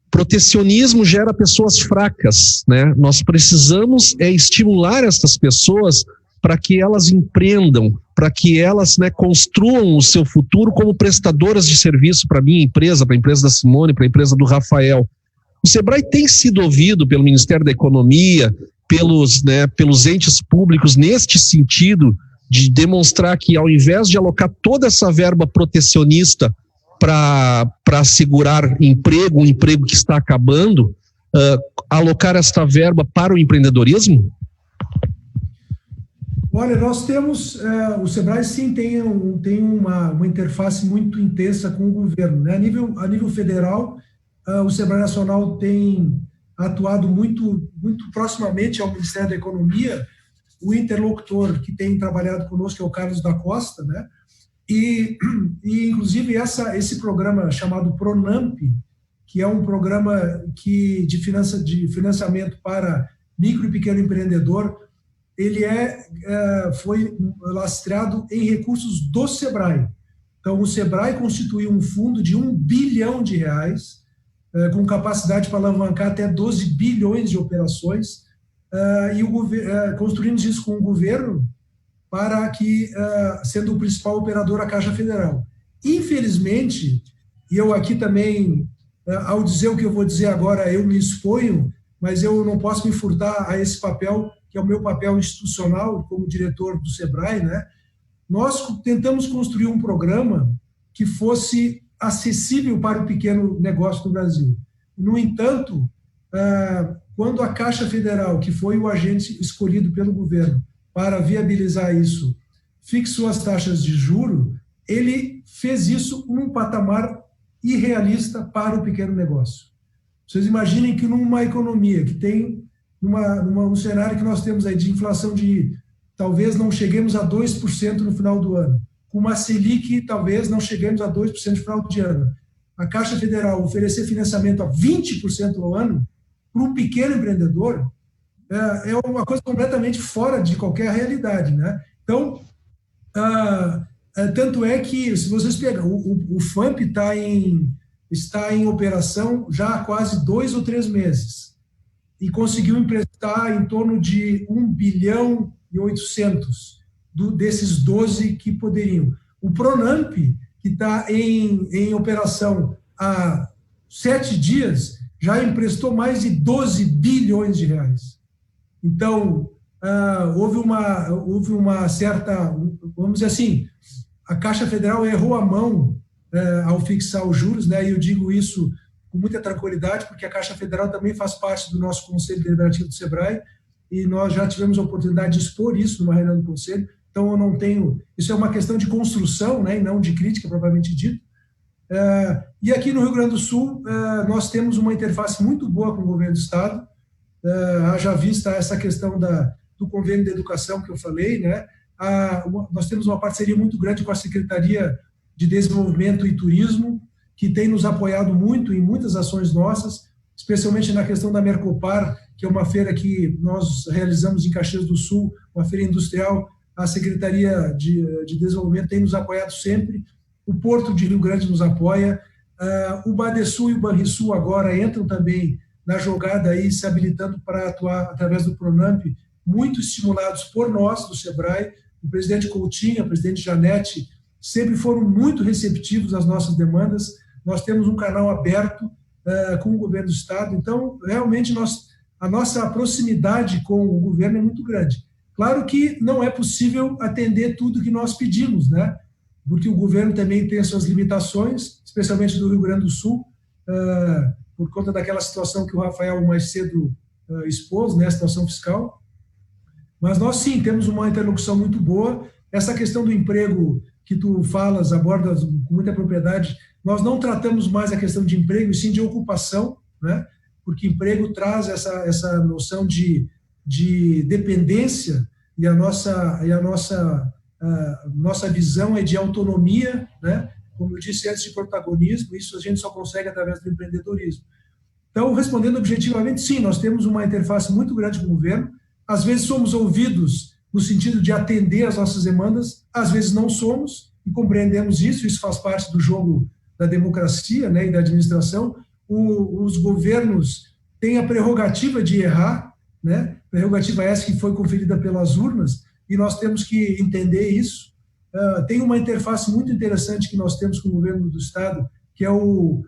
Protecionismo gera pessoas fracas, né? Nós precisamos estimular essas pessoas para que elas empreendam, para que elas, né, construam o seu futuro como prestadoras de serviço para a minha empresa, para a empresa da Simone, para a empresa do Rafael. O Sebrae tem sido ouvido pelo Ministério da Economia, pelos entes públicos neste sentido de demonstrar que, ao invés de alocar toda essa verba protecionista para assegurar emprego, um emprego que está acabando, alocar esta verba para o empreendedorismo? Olha, nós temos, o Sebrae sim tem uma interface muito intensa com o governo, né? A nível federal, o Sebrae Nacional tem atuado muito proximamente ao Ministério da Economia. O interlocutor que tem trabalhado conosco é o Carlos da Costa, né? E inclusive esse programa chamado PRONAMP, que é um programa de financiamento para micro e pequeno empreendedor, ele foi lastreado em recursos do Sebrae. Então, o Sebrae constituiu um fundo de R$1 bilhão, com capacidade para alavancar até 12 bilhões de operações, e construímos isso com o governo para que, sendo o principal operador, a Caixa Federal. Infelizmente, e eu aqui também, ao dizer o que eu vou dizer agora, eu me exponho, mas eu não posso me furtar a esse papel, que é o meu papel institucional como diretor do Sebrae, né? Nós tentamos construir um programa que fosse acessível para o pequeno negócio do Brasil. No entanto, quando a Caixa Federal, que foi o agente escolhido pelo governo para viabilizar isso, fixou as taxas de juro, ele fez isso num patamar irrealista para o pequeno negócio. Vocês imaginem que numa economia que tem um cenário que nós temos aí de inflação de talvez não cheguemos a 2% no final do ano, com uma Selic talvez não cheguemos a 2% no final de ano, a Caixa Federal oferecer financiamento a 20% ao ano para um pequeno empreendedor é uma coisa completamente fora de qualquer realidade, né? Então, tanto é que, se vocês pegarem, o FAMP está em operação já há quase 2 ou 3 meses e conseguiu emprestar em torno de 1 bilhão e 800 desses 12 que poderiam. O PRONAMP, que está em operação há 7 dias, já emprestou mais de 12 bilhões de reais. Então, houve uma certa, vamos dizer assim, a Caixa Federal errou a mão ao fixar os juros, né? E eu digo isso com muita tranquilidade, porque a Caixa Federal também faz parte do nosso Conselho Deliberativo do Sebrae, e nós já tivemos a oportunidade de expor isso numa reunião do Conselho, então eu não tenho... Isso é uma questão de construção, né, e não de crítica, propriamente dito, E aqui no Rio Grande do Sul, nós temos uma interface muito boa com o governo do Estado, haja vista essa questão do convênio de educação que eu falei, né? Nós temos uma parceria muito grande com a Secretaria de Desenvolvimento e Turismo, que tem nos apoiado muito em muitas ações nossas, especialmente na questão da Mercopar, que é uma feira que nós realizamos em Caxias do Sul, uma feira industrial. A Secretaria de Desenvolvimento tem nos apoiado sempre, o Porto de Rio Grande nos apoia, o Badesul e o Banrisul agora entram também na jogada aí, se habilitando para atuar através do Pronamp, muito estimulados por nós, do SEBRAE. O presidente Coutinho, a presidente Janete, sempre foram muito receptivos às nossas demandas. Nós temos um canal aberto com o governo do Estado, então, realmente, a nossa proximidade com o governo é muito grande. Claro que não é possível atender tudo que nós pedimos, né? Porque o governo também tem as suas limitações, especialmente do Rio Grande do Sul, por conta daquela situação que o Rafael mais cedo expôs, né, a situação fiscal. Mas nós, sim, temos uma interlocução muito boa. Essa questão do emprego que tu falas, abordas com muita propriedade, nós não tratamos mais a questão de emprego, e sim de ocupação, né? Porque emprego traz essa noção de dependência, e a nossa visão é de autonomia, né? Como eu disse antes, de protagonismo. Isso a gente só consegue através do empreendedorismo. Então, respondendo objetivamente, sim, nós temos uma interface muito grande com o governo. Às vezes somos ouvidos no sentido de atender às nossas demandas, às vezes não somos, e compreendemos isso faz parte do jogo da democracia, né, e da administração. Os governos têm a prerrogativa de errar, né, prerrogativa essa que foi conferida pelas urnas, e nós temos que entender isso. Tem uma interface muito interessante que nós temos com o governo do Estado, que é o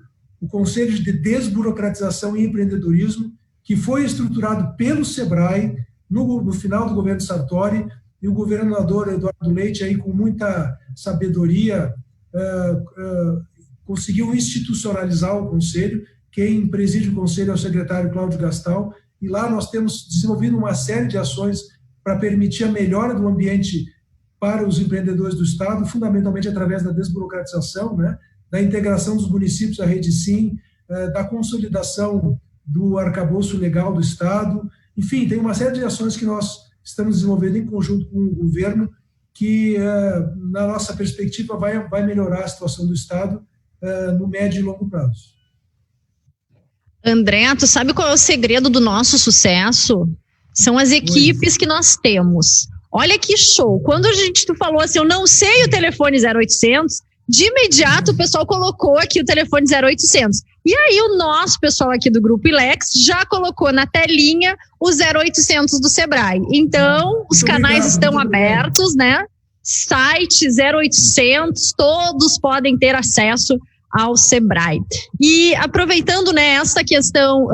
Conselho de Desburocratização e Empreendedorismo, que foi estruturado pelo SEBRAE no final do governo Sartori, e o governador Eduardo Leite, aí, com muita sabedoria, conseguiu institucionalizar o Conselho. Quem preside o Conselho é o secretário Cláudio Gastal, e lá nós temos desenvolvido uma série de ações para permitir a melhora do ambiente para os empreendedores do Estado, fundamentalmente através da desburocratização, né, da integração dos municípios à Rede Sim, da consolidação do arcabouço legal do Estado. Enfim, tem uma série de ações que nós estamos desenvolvendo em conjunto com o governo, que, na nossa perspectiva, vai melhorar a situação do Estado no médio e longo prazo. André, tu sabe qual é o segredo do nosso sucesso? São as equipes que nós temos. Olha que show. Quando tu falou assim, eu não sei o telefone 0800, de imediato o pessoal colocou aqui o telefone 0800. E aí o nosso pessoal aqui do Grupo Ilex já colocou na telinha o 0800 do SEBRAE. Então, os canais estão abertos, né? Site 0800, todos podem ter acesso ao SEBRAE. E aproveitando, né, essa questão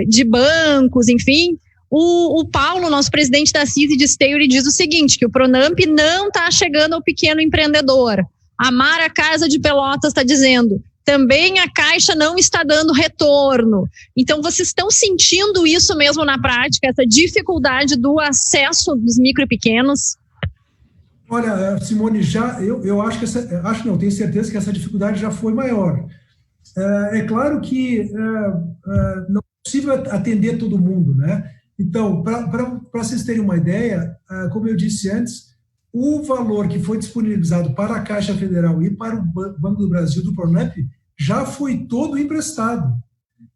de bancos, enfim, o Paulo, nosso presidente da CISI de Esteio, ele diz o seguinte, que o Pronamp não está chegando ao pequeno empreendedor. A Mara Casa de Pelotas está dizendo, também a Caixa não está dando retorno. Então, vocês estão sentindo isso mesmo na prática, essa dificuldade do acesso dos micro e pequenos? Olha, Simone, eu acho que tenho certeza que essa dificuldade já foi maior. É claro que não é possível atender todo mundo, né? Então, para vocês terem uma ideia, como eu disse antes, o valor que foi disponibilizado para a Caixa Federal e para o Banco do Brasil do Pronamp já foi todo emprestado.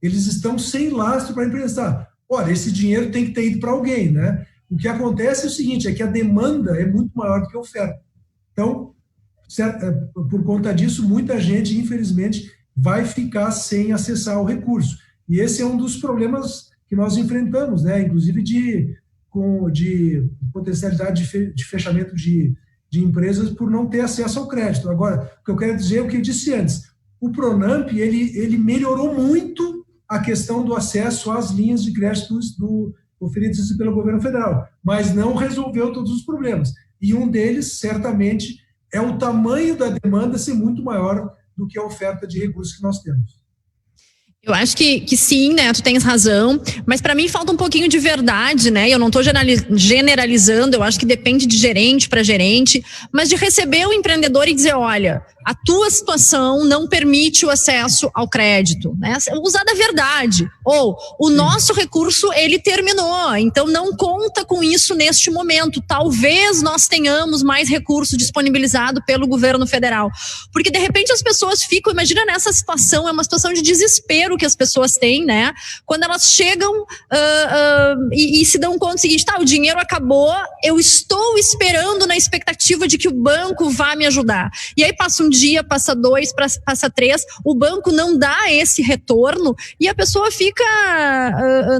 Eles estão sem lastro para emprestar. Ora, esse dinheiro tem que ter ido para alguém, né? O que acontece é o seguinte, é que a demanda é muito maior do que a oferta. Então, por conta disso, muita gente, infelizmente, vai ficar sem acessar o recurso. E esse é um dos problemas que nós enfrentamos, né? Inclusive de potencialidade de fechamento de empresas por não ter acesso ao crédito. Agora, o que eu quero dizer é o que eu disse antes. O Pronamp, ele melhorou muito a questão do acesso às linhas de crédito oferidas pelo governo federal, mas não resolveu todos os problemas. E um deles, certamente, é o tamanho da demanda ser muito maior do que a oferta de recursos que nós temos. Eu acho que sim, né? Tu tens razão, mas para mim falta um pouquinho de verdade, né? Eu não tô generalizando, eu acho que depende de gerente para gerente, mas de receber o empreendedor e dizer, olha, a tua situação não permite o acesso ao crédito, né? Usar da verdade. Ou, o nosso recurso, ele terminou, então não conta com isso neste momento. Talvez nós tenhamos mais recurso disponibilizado pelo governo federal. Porque, de repente, as pessoas ficam, imagina nessa situação, é uma situação de desespero que as pessoas têm, né? Quando elas chegam e se dão conta do seguinte, o dinheiro acabou, eu estou esperando na expectativa de que o banco vá me ajudar. E aí passa um dia, passa 2, passa 3, o banco não dá esse retorno e a pessoa fica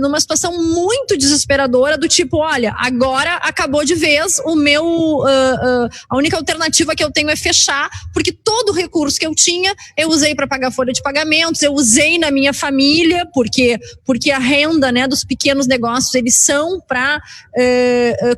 numa situação muito desesperadora do tipo, olha, agora acabou de vez, a única alternativa que eu tenho é fechar, porque todo o recurso que eu tinha, eu usei para pagar folha de pagamentos, eu usei na minha família, porque a renda, né, dos pequenos negócios, eles são para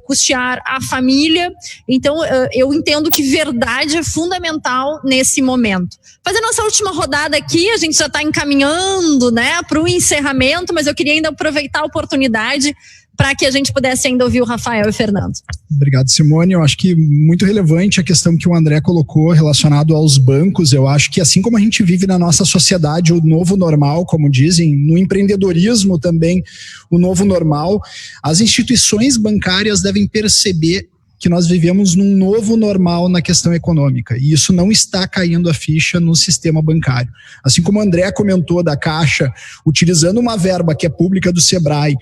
custear a família. Então, eu entendo que verdade é fundamental nesse momento. Fazendo nossa última rodada aqui, a gente já está encaminhando, né, para o encerramento, mas eu queria ainda aproveitar a oportunidade para que a gente pudesse ainda ouvir o Rafael e o Fernando. Obrigado, Simone. Eu acho que muito relevante a questão que o André colocou relacionado aos bancos. Eu acho que assim como a gente vive na nossa sociedade o novo normal, como dizem, no empreendedorismo também o novo normal, as instituições bancárias devem perceber que nós vivemos num novo normal na questão econômica, e isso não está caindo a ficha no sistema bancário. Assim como o André comentou da Caixa, utilizando uma verba que é pública do Sebrae,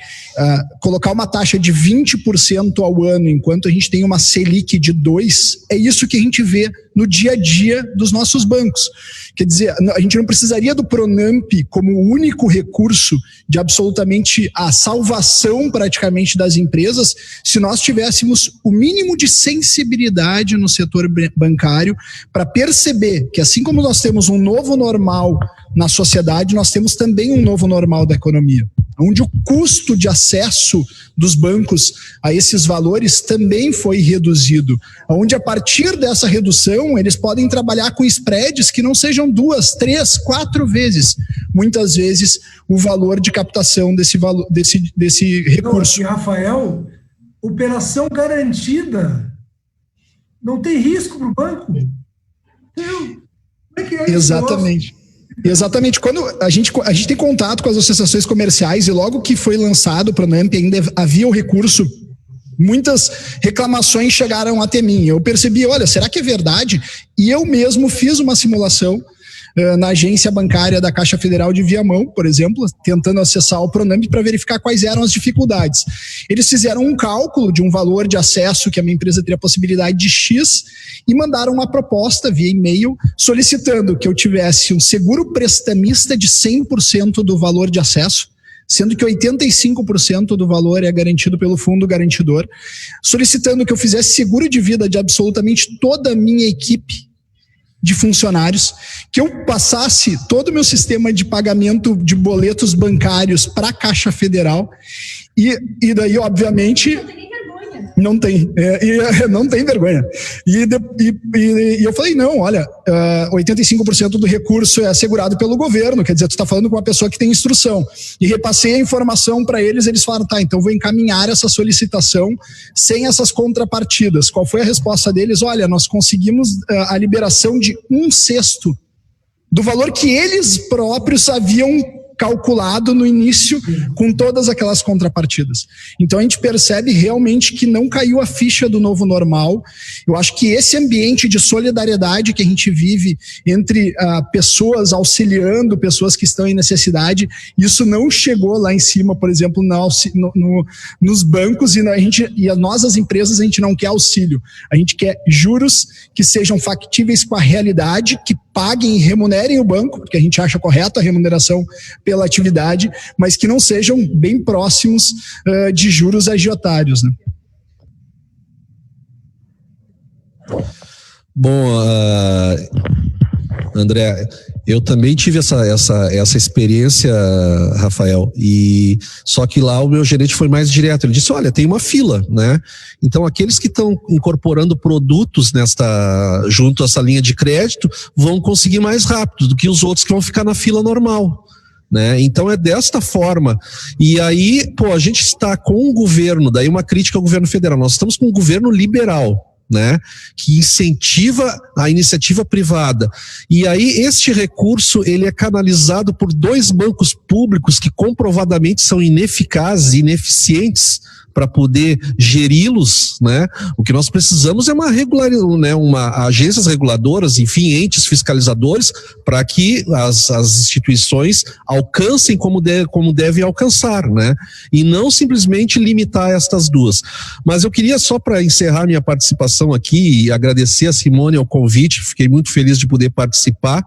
colocar uma taxa de 20% ao ano, enquanto a gente tem uma Selic de 2%, é isso que a gente vê no dia a dia dos nossos bancos. Quer dizer, a gente não precisaria do Pronamp como o único recurso de absolutamente a salvação praticamente das empresas, se nós tivéssemos o mínimo de sensibilidade no setor bancário para perceber que assim como nós temos um novo normal na sociedade, nós temos também um novo normal da economia, onde o custo de acesso dos bancos a esses valores também foi reduzido, onde a partir dessa redução eles podem trabalhar com spreads que não sejam 2, 3, 4 vezes, muitas vezes, o valor de captação desse recurso. Rafael, operação garantida, não tem risco para o banco? Como é que é isso? Exatamente. Exatamente, quando a gente tem contato com as associações comerciais e logo que foi lançado o Pronamp ainda havia o recurso, muitas reclamações chegaram até mim. Eu percebi, olha, será que é verdade? E eu mesmo fiz uma simulação na agência bancária da Caixa Federal de Viamão, por exemplo, tentando acessar o Pronamp para verificar quais eram as dificuldades. Eles fizeram um cálculo de um valor de acesso que a minha empresa teria possibilidade de X e mandaram uma proposta via e-mail solicitando que eu tivesse um seguro prestamista de 100% do valor de acesso, sendo que 85% do valor é garantido pelo fundo garantidor, solicitando que eu fizesse seguro de vida de absolutamente toda a minha equipe de funcionários, que eu passasse todo o meu sistema de pagamento de boletos bancários para a Caixa Federal e daí, obviamente... Não tem, não tem vergonha. E eu falei, não, olha, 85% do recurso é assegurado pelo governo, quer dizer, tu está falando com uma pessoa que tem instrução. E repassei a informação para eles, eles falaram, tá, então vou encaminhar essa solicitação sem essas contrapartidas. Qual foi a resposta deles? Olha, nós conseguimos a liberação de 1/6 do valor que eles próprios haviam calculado no início com todas aquelas contrapartidas. Então a gente percebe realmente que não caiu a ficha do novo normal. Eu acho que esse ambiente de solidariedade que a gente vive entre pessoas auxiliando pessoas que estão em necessidade, isso não chegou lá em cima, por exemplo, nos bancos e nós, as empresas, a gente não quer auxílio. A gente quer juros que sejam factíveis com a realidade, que paguem e remunerem o banco, porque a gente acha correto a remuneração pela atividade, mas que não sejam bem próximos de juros agiotários, né? Bom, André, eu também tive essa experiência, Rafael, e só que lá o meu gerente foi mais direto. Ele disse, olha, tem uma fila, né? Então aqueles que estão incorporando produtos junto a essa linha de crédito vão conseguir mais rápido do que os outros que vão ficar na fila normal. né? Então é desta forma. E aí, a gente está com um governo, daí uma crítica ao governo federal, nós estamos com um governo liberal, né, que incentiva a iniciativa privada. E aí este recurso ele é canalizado por 2 bancos públicos que comprovadamente são ineficazes e ineficientes para poder geri-los, né? O que nós precisamos é uma agências reguladoras, enfim, entes fiscalizadores, para que as instituições alcancem como devem alcançar, né? E não simplesmente limitar estas 2. Mas eu queria só, para encerrar minha participação aqui e agradecer a Simone ao convite, fiquei muito feliz de poder participar.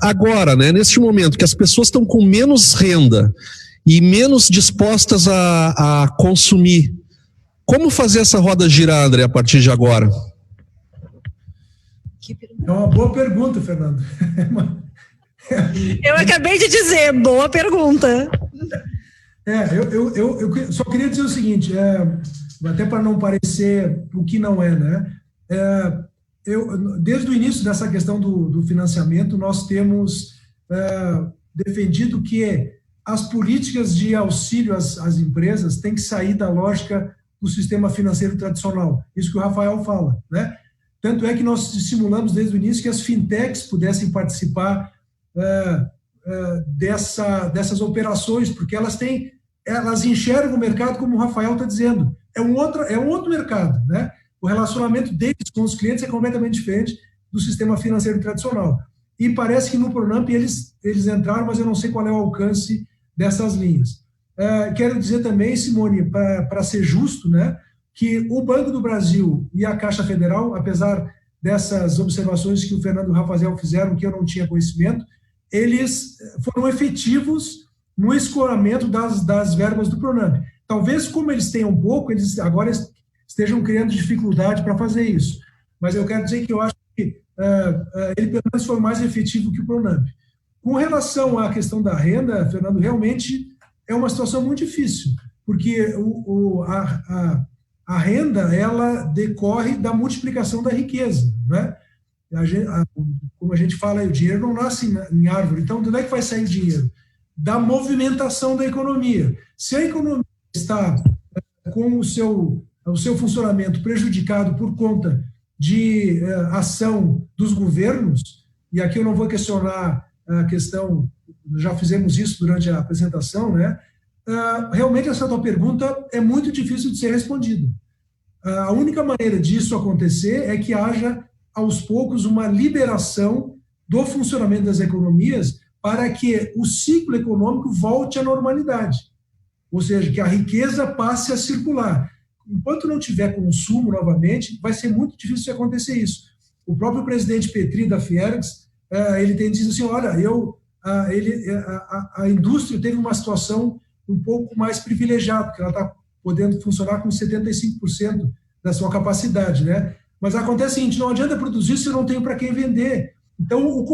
Agora, né, neste momento que as pessoas estão com menos renda e menos dispostas a consumir, como fazer essa roda girar, André, a partir de agora? É uma boa pergunta, Fernando. Eu acabei de dizer, boa pergunta. Eu só queria dizer o seguinte, até para não parecer o que não é, né? Desde o início dessa questão do financiamento, nós temos defendido que as políticas de auxílio às empresas têm que sair da lógica do sistema financeiro tradicional. Isso que o Rafael fala, né? Tanto é que nós estimulamos desde o início que as fintechs pudessem participar dessas operações, porque elas enxergam o mercado como o Rafael está dizendo. É um outro mercado, né? O relacionamento deles com os clientes é completamente diferente do sistema financeiro tradicional. E parece que no Pronamp eles entraram, mas eu não sei qual é o alcance dessas linhas. Quero dizer também, Simone, para ser justo, né, que o Banco do Brasil e a Caixa Federal, apesar dessas observações que o Fernando e o Rafael fizeram, que eu não tinha conhecimento, eles foram efetivos no escoramento das verbas do Pronamp. Talvez, como eles tenham pouco, eles agora estejam criando dificuldade para fazer isso. Mas eu quero dizer que eu acho que ele, pelo menos, foi mais efetivo que o Pronamp. Com relação à questão da renda, Fernando, realmente é uma situação muito difícil, porque a renda, ela decorre da multiplicação da riqueza, né? Como a gente fala, o dinheiro não nasce em árvore. Então, de onde é que vai sair o dinheiro? Da movimentação da economia. Se a economia está com o seu funcionamento prejudicado por conta de ação dos governos, e aqui eu não vou questionar a questão, já fizemos isso durante a apresentação, né? Realmente essa tua pergunta é muito difícil de ser respondida. A única maneira disso acontecer é que haja, aos poucos, uma liberação do funcionamento das economias para que o ciclo econômico volte à normalidade. Ou seja, que a riqueza passe a circular. Enquanto não tiver consumo novamente, vai ser muito difícil de acontecer isso. O próprio presidente Petri da Fiergs, ele tem dito assim, olha, a indústria teve uma situação um pouco mais privilegiada, porque ela está podendo funcionar com 75% da sua capacidade, né? Mas acontece o seguinte, não adianta produzir se eu não tenho para quem vender. Então,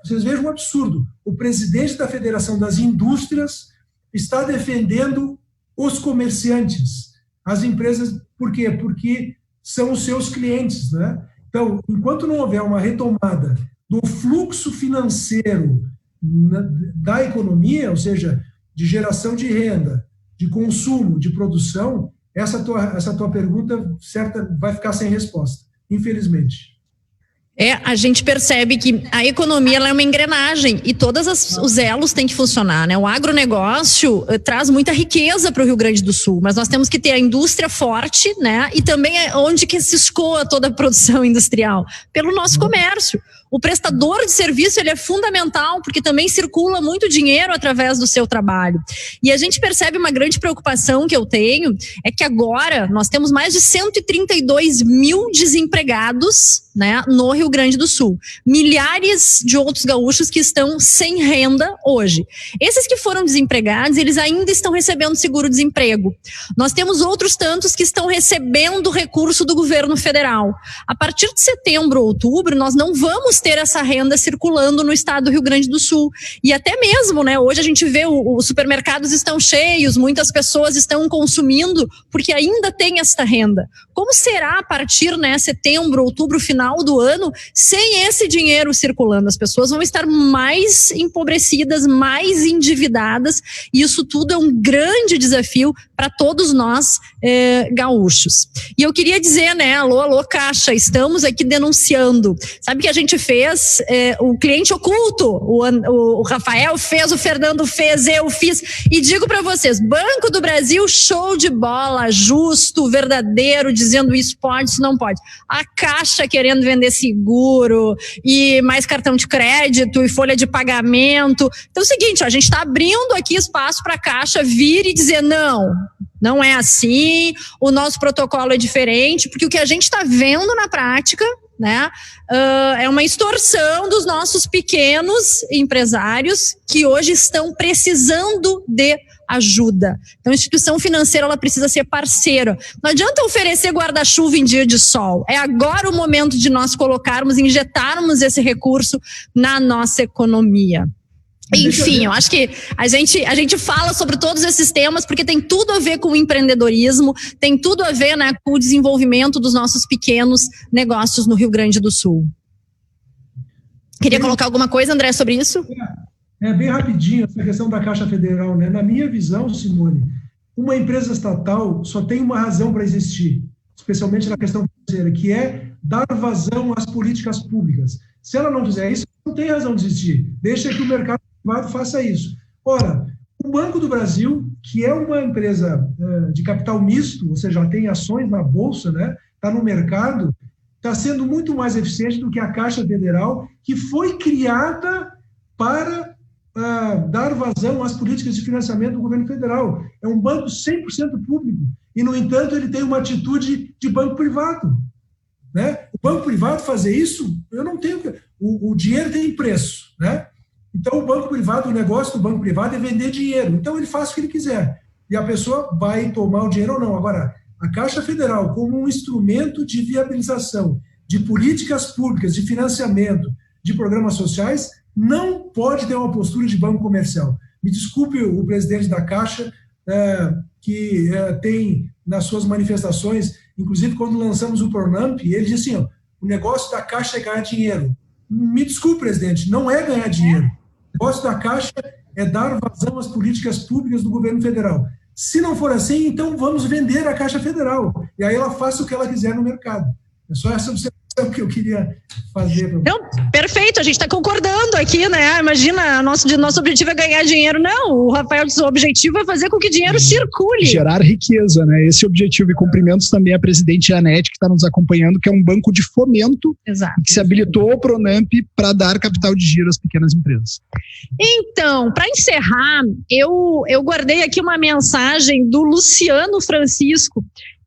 vocês vejam um absurdo, o presidente da Federação das Indústrias está defendendo os comerciantes, as empresas, por quê? Porque são os seus clientes, né? Então, enquanto não houver uma retomada do fluxo financeiro da economia, ou seja, de geração de renda, de consumo, de produção, essa tua pergunta certa vai ficar sem resposta, infelizmente. A gente percebe que a economia ela é uma engrenagem e todos os elos têm que funcionar, né? O agronegócio traz muita riqueza para o Rio Grande do Sul, mas nós temos que ter a indústria forte, né? E também onde que se escoa toda a produção industrial? Pelo nosso comércio. O prestador de serviço ele é fundamental porque também circula muito dinheiro através do seu trabalho. E a gente percebe uma grande preocupação que eu tenho é que agora nós temos mais de 132 mil desempregados, né, no Rio Grande do Sul. Milhares de outros gaúchos que estão sem renda hoje. Esses que foram desempregados, eles ainda estão recebendo seguro-desemprego. Nós temos outros tantos que estão recebendo recurso do governo federal. A partir de setembro ou outubro, nós não vamos ter essa renda circulando no estado do Rio Grande do Sul. E até mesmo, né, hoje a gente vê os supermercados estão cheios, muitas pessoas estão consumindo porque ainda tem esta renda. Como será a partir, né, setembro, outubro, final do ano, sem esse dinheiro circulando? As pessoas vão estar mais empobrecidas, mais endividadas, e isso tudo é um grande desafio para todos nós gaúchos. E eu queria dizer, né, alô Caixa, estamos aqui denunciando. Sabe o que a gente fez? O cliente oculto, o Rafael fez, o Fernando fez, eu fiz, e digo para vocês, Banco do Brasil, show de bola, justo, verdadeiro, dizendo isso pode, isso não pode. A Caixa querendo vender seguro, e mais cartão de crédito, e folha de pagamento. Então é o seguinte, ó, a gente está abrindo aqui espaço para a Caixa vir e dizer não é assim, o nosso protocolo é diferente, porque o que a gente está vendo na prática, né, é uma extorsão dos nossos pequenos empresários que hoje estão precisando de ajuda. Então a instituição financeira ela precisa ser parceira. Não adianta oferecer guarda-chuva em dia de sol. É agora o momento de nós injetarmos esse recurso na nossa economia. Enfim, eu acho que a gente fala sobre todos esses temas porque tem tudo a ver com o empreendedorismo, tem tudo a ver, né, com o desenvolvimento dos nossos pequenos negócios no Rio Grande do Sul. Queria colocar alguma coisa, André, sobre isso? Bem rapidinho, essa questão da Caixa Federal, né? Na minha visão, Simone, uma empresa estatal só tem uma razão para existir, especialmente na questão financeira, que é dar vazão às políticas públicas. Se ela não fizer isso, não tem razão de existir. Deixa que o mercado privado faça isso. Ora, o Banco do Brasil, que é uma empresa de capital misto, ou seja, tem ações na Bolsa, né? Está no mercado, está sendo muito mais eficiente do que a Caixa Federal, que foi criada para dar vazão às políticas de financiamento do governo federal. É um banco 100% público e, no entanto, ele tem uma atitude de banco privado. Né? O banco privado fazer isso, eu não tenho... O dinheiro tem preço, né? Então, o banco privado, o negócio do banco privado é vender dinheiro. Então, ele faz o que ele quiser. E a pessoa vai tomar o dinheiro ou não. Agora, a Caixa Federal, como um instrumento de viabilização de políticas públicas, de financiamento, de programas sociais, não pode ter uma postura de banco comercial. Me desculpe o presidente da Caixa, que tem nas suas manifestações, inclusive quando lançamos o Pronamp, ele disse assim, o negócio da Caixa é ganhar dinheiro. Me desculpe, presidente, não é ganhar dinheiro. O negócio da Caixa é dar vazão às políticas públicas do governo federal. Se não for assim, então vamos vender a Caixa Federal. E aí ela faça o que ela quiser no mercado. É só essa observação que eu queria fazer. Não, perfeito, a gente está concordando aqui, né? Imagina, nosso objetivo é ganhar dinheiro. Não, o Rafael, o objetivo é fazer com que o dinheiro circule. Gerar riqueza, né? Esse objetivo, e cumprimentos também a presidente Janete, que está nos acompanhando, que é um banco de fomento. Exato. Que se habilitou o Pronamp para dar capital de giro às pequenas empresas. Então, para encerrar, eu guardei aqui uma mensagem do Luciano Francisco,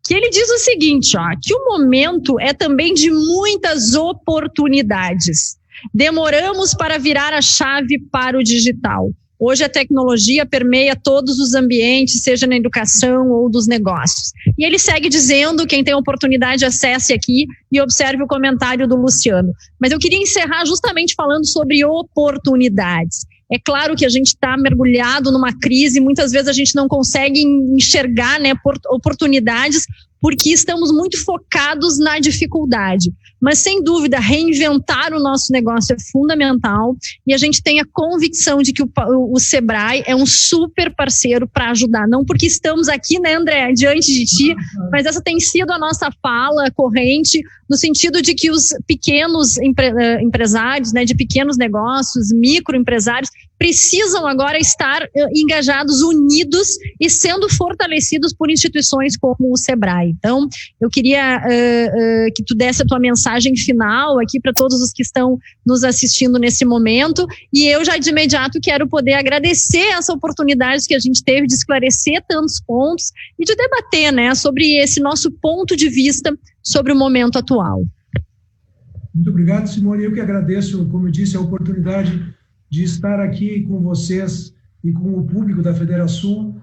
que ele diz o seguinte, que o momento é também de muitas oportunidades. Demoramos para virar a chave para o digital. Hoje a tecnologia permeia todos os ambientes, seja na educação ou dos negócios. E ele segue dizendo, quem tem oportunidade, acesse aqui e observe o comentário do Luciano. Mas eu queria encerrar justamente falando sobre oportunidades. É claro que a gente está mergulhado numa crise, muitas vezes a gente não consegue enxergar, né, oportunidades, porque estamos muito focados na dificuldade. Mas, sem dúvida, reinventar o nosso negócio é fundamental e a gente tem a convicção de que o Sebrae é um super parceiro para ajudar. Não porque estamos aqui, né, André, diante de ti, mas essa tem sido a nossa fala corrente, no sentido de que os pequenos empresários, né, de pequenos negócios, microempresários, precisam agora estar engajados, unidos e sendo fortalecidos por instituições como o Sebrae. Então, eu queria que tu desse a tua mensagem final aqui para todos os que estão nos assistindo nesse momento, e eu já de imediato quero poder agradecer essa oportunidade que a gente teve de esclarecer tantos pontos e de debater, né, sobre esse nosso ponto de vista sobre o momento atual. Muito obrigado, Simone. Eu que agradeço, como eu disse, a oportunidade de estar aqui com vocês e com o público da Federação,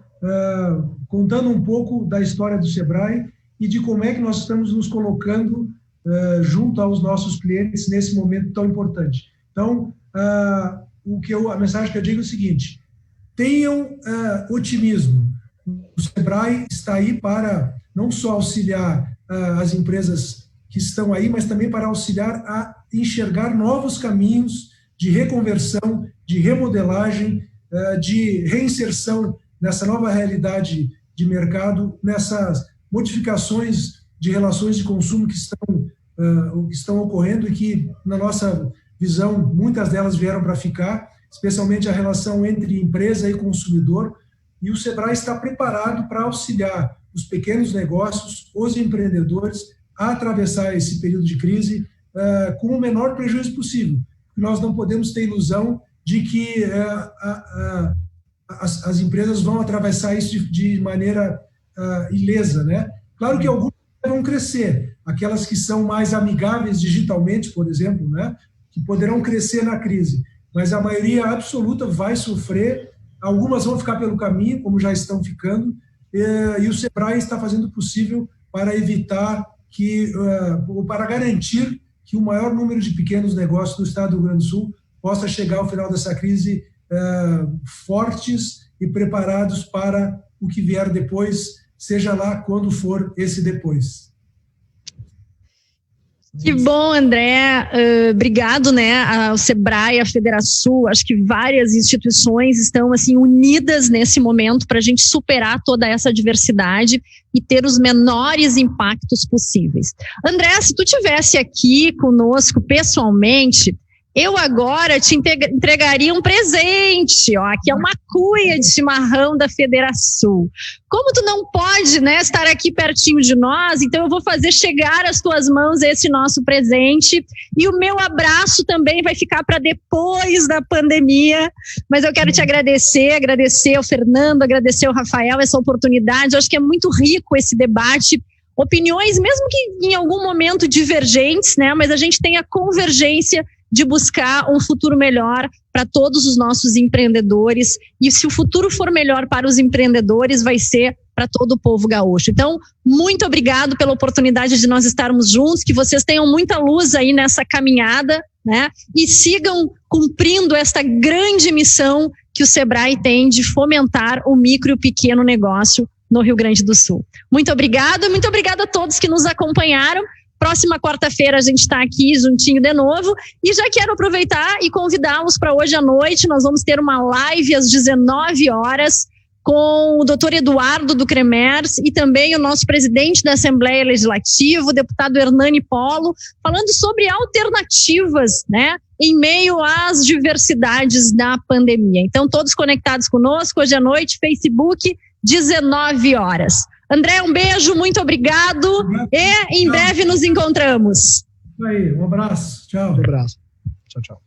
contando um pouco da história do Sebrae e de como é que nós estamos nos colocando junto aos nossos clientes nesse momento tão importante. Então, a mensagem que eu digo é o seguinte: tenham otimismo. O Sebrae está aí para não só auxiliar as empresas que estão aí, mas também para auxiliar a enxergar novos caminhos de reconversão, de remodelagem, de reinserção nessa nova realidade de mercado, nessas modificações de relações de consumo que estão ocorrendo e que, na nossa visão, muitas delas vieram para ficar, especialmente a relação entre empresa e consumidor, e o Sebrae está preparado para auxiliar os pequenos negócios, os empreendedores, a atravessar esse período de crise com o menor prejuízo possível. Nós não podemos ter ilusão de que as empresas vão atravessar isso de maneira ilesa, né? Claro que algumas vão crescer, aquelas que são mais amigáveis digitalmente, por exemplo, né? Que poderão crescer na crise, mas a maioria absoluta vai sofrer, algumas vão ficar pelo caminho, como já estão ficando, e o Sebrae está fazendo o possível para evitar para garantir que o maior número de pequenos negócios do estado do Rio Grande do Sul possa chegar ao final dessa crise fortes e preparados para o que vier depois, seja lá quando for esse depois. Que bom, André. Obrigado, né, ao Sebrae, à Federação. Acho que várias instituições estão assim unidas nesse momento para a gente superar toda essa diversidade e ter os menores impactos possíveis. André, se tu tivesse aqui conosco pessoalmente, eu agora te entregaria um presente, ó, que é uma cuia de chimarrão da Federação. Como tu não pode, né, estar aqui pertinho de nós, então eu vou fazer chegar às tuas mãos esse nosso presente, e o meu abraço também vai ficar para depois da pandemia, mas eu quero te agradecer ao Fernando, agradecer ao Rafael essa oportunidade. Eu acho que é muito rico esse debate, opiniões, mesmo que em algum momento divergentes, né, mas a gente tem a convergência de buscar um futuro melhor para todos os nossos empreendedores, e se o futuro for melhor para os empreendedores, vai ser para todo o povo gaúcho. Então, muito obrigado pela oportunidade de nós estarmos juntos, que vocês tenham muita luz aí nessa caminhada, né, e sigam cumprindo esta grande missão que o Sebrae tem de fomentar o micro e o pequeno negócio no Rio Grande do Sul. Muito obrigada a todos que nos acompanharam. Próxima quarta-feira a gente está aqui juntinho de novo, e já quero aproveitar e convidá-los para hoje à noite. Nós vamos ter uma live às 19 horas com o doutor Eduardo do Cremers e também o nosso presidente da Assembleia Legislativa, o deputado Hernani Polo, falando sobre alternativas, né, em meio às diversidades da pandemia. Então, todos conectados conosco hoje à noite, Facebook, 19 horas. André, um beijo, muito obrigado, e em breve nos encontramos. Isso aí, um abraço, tchau. Um abraço, tchau.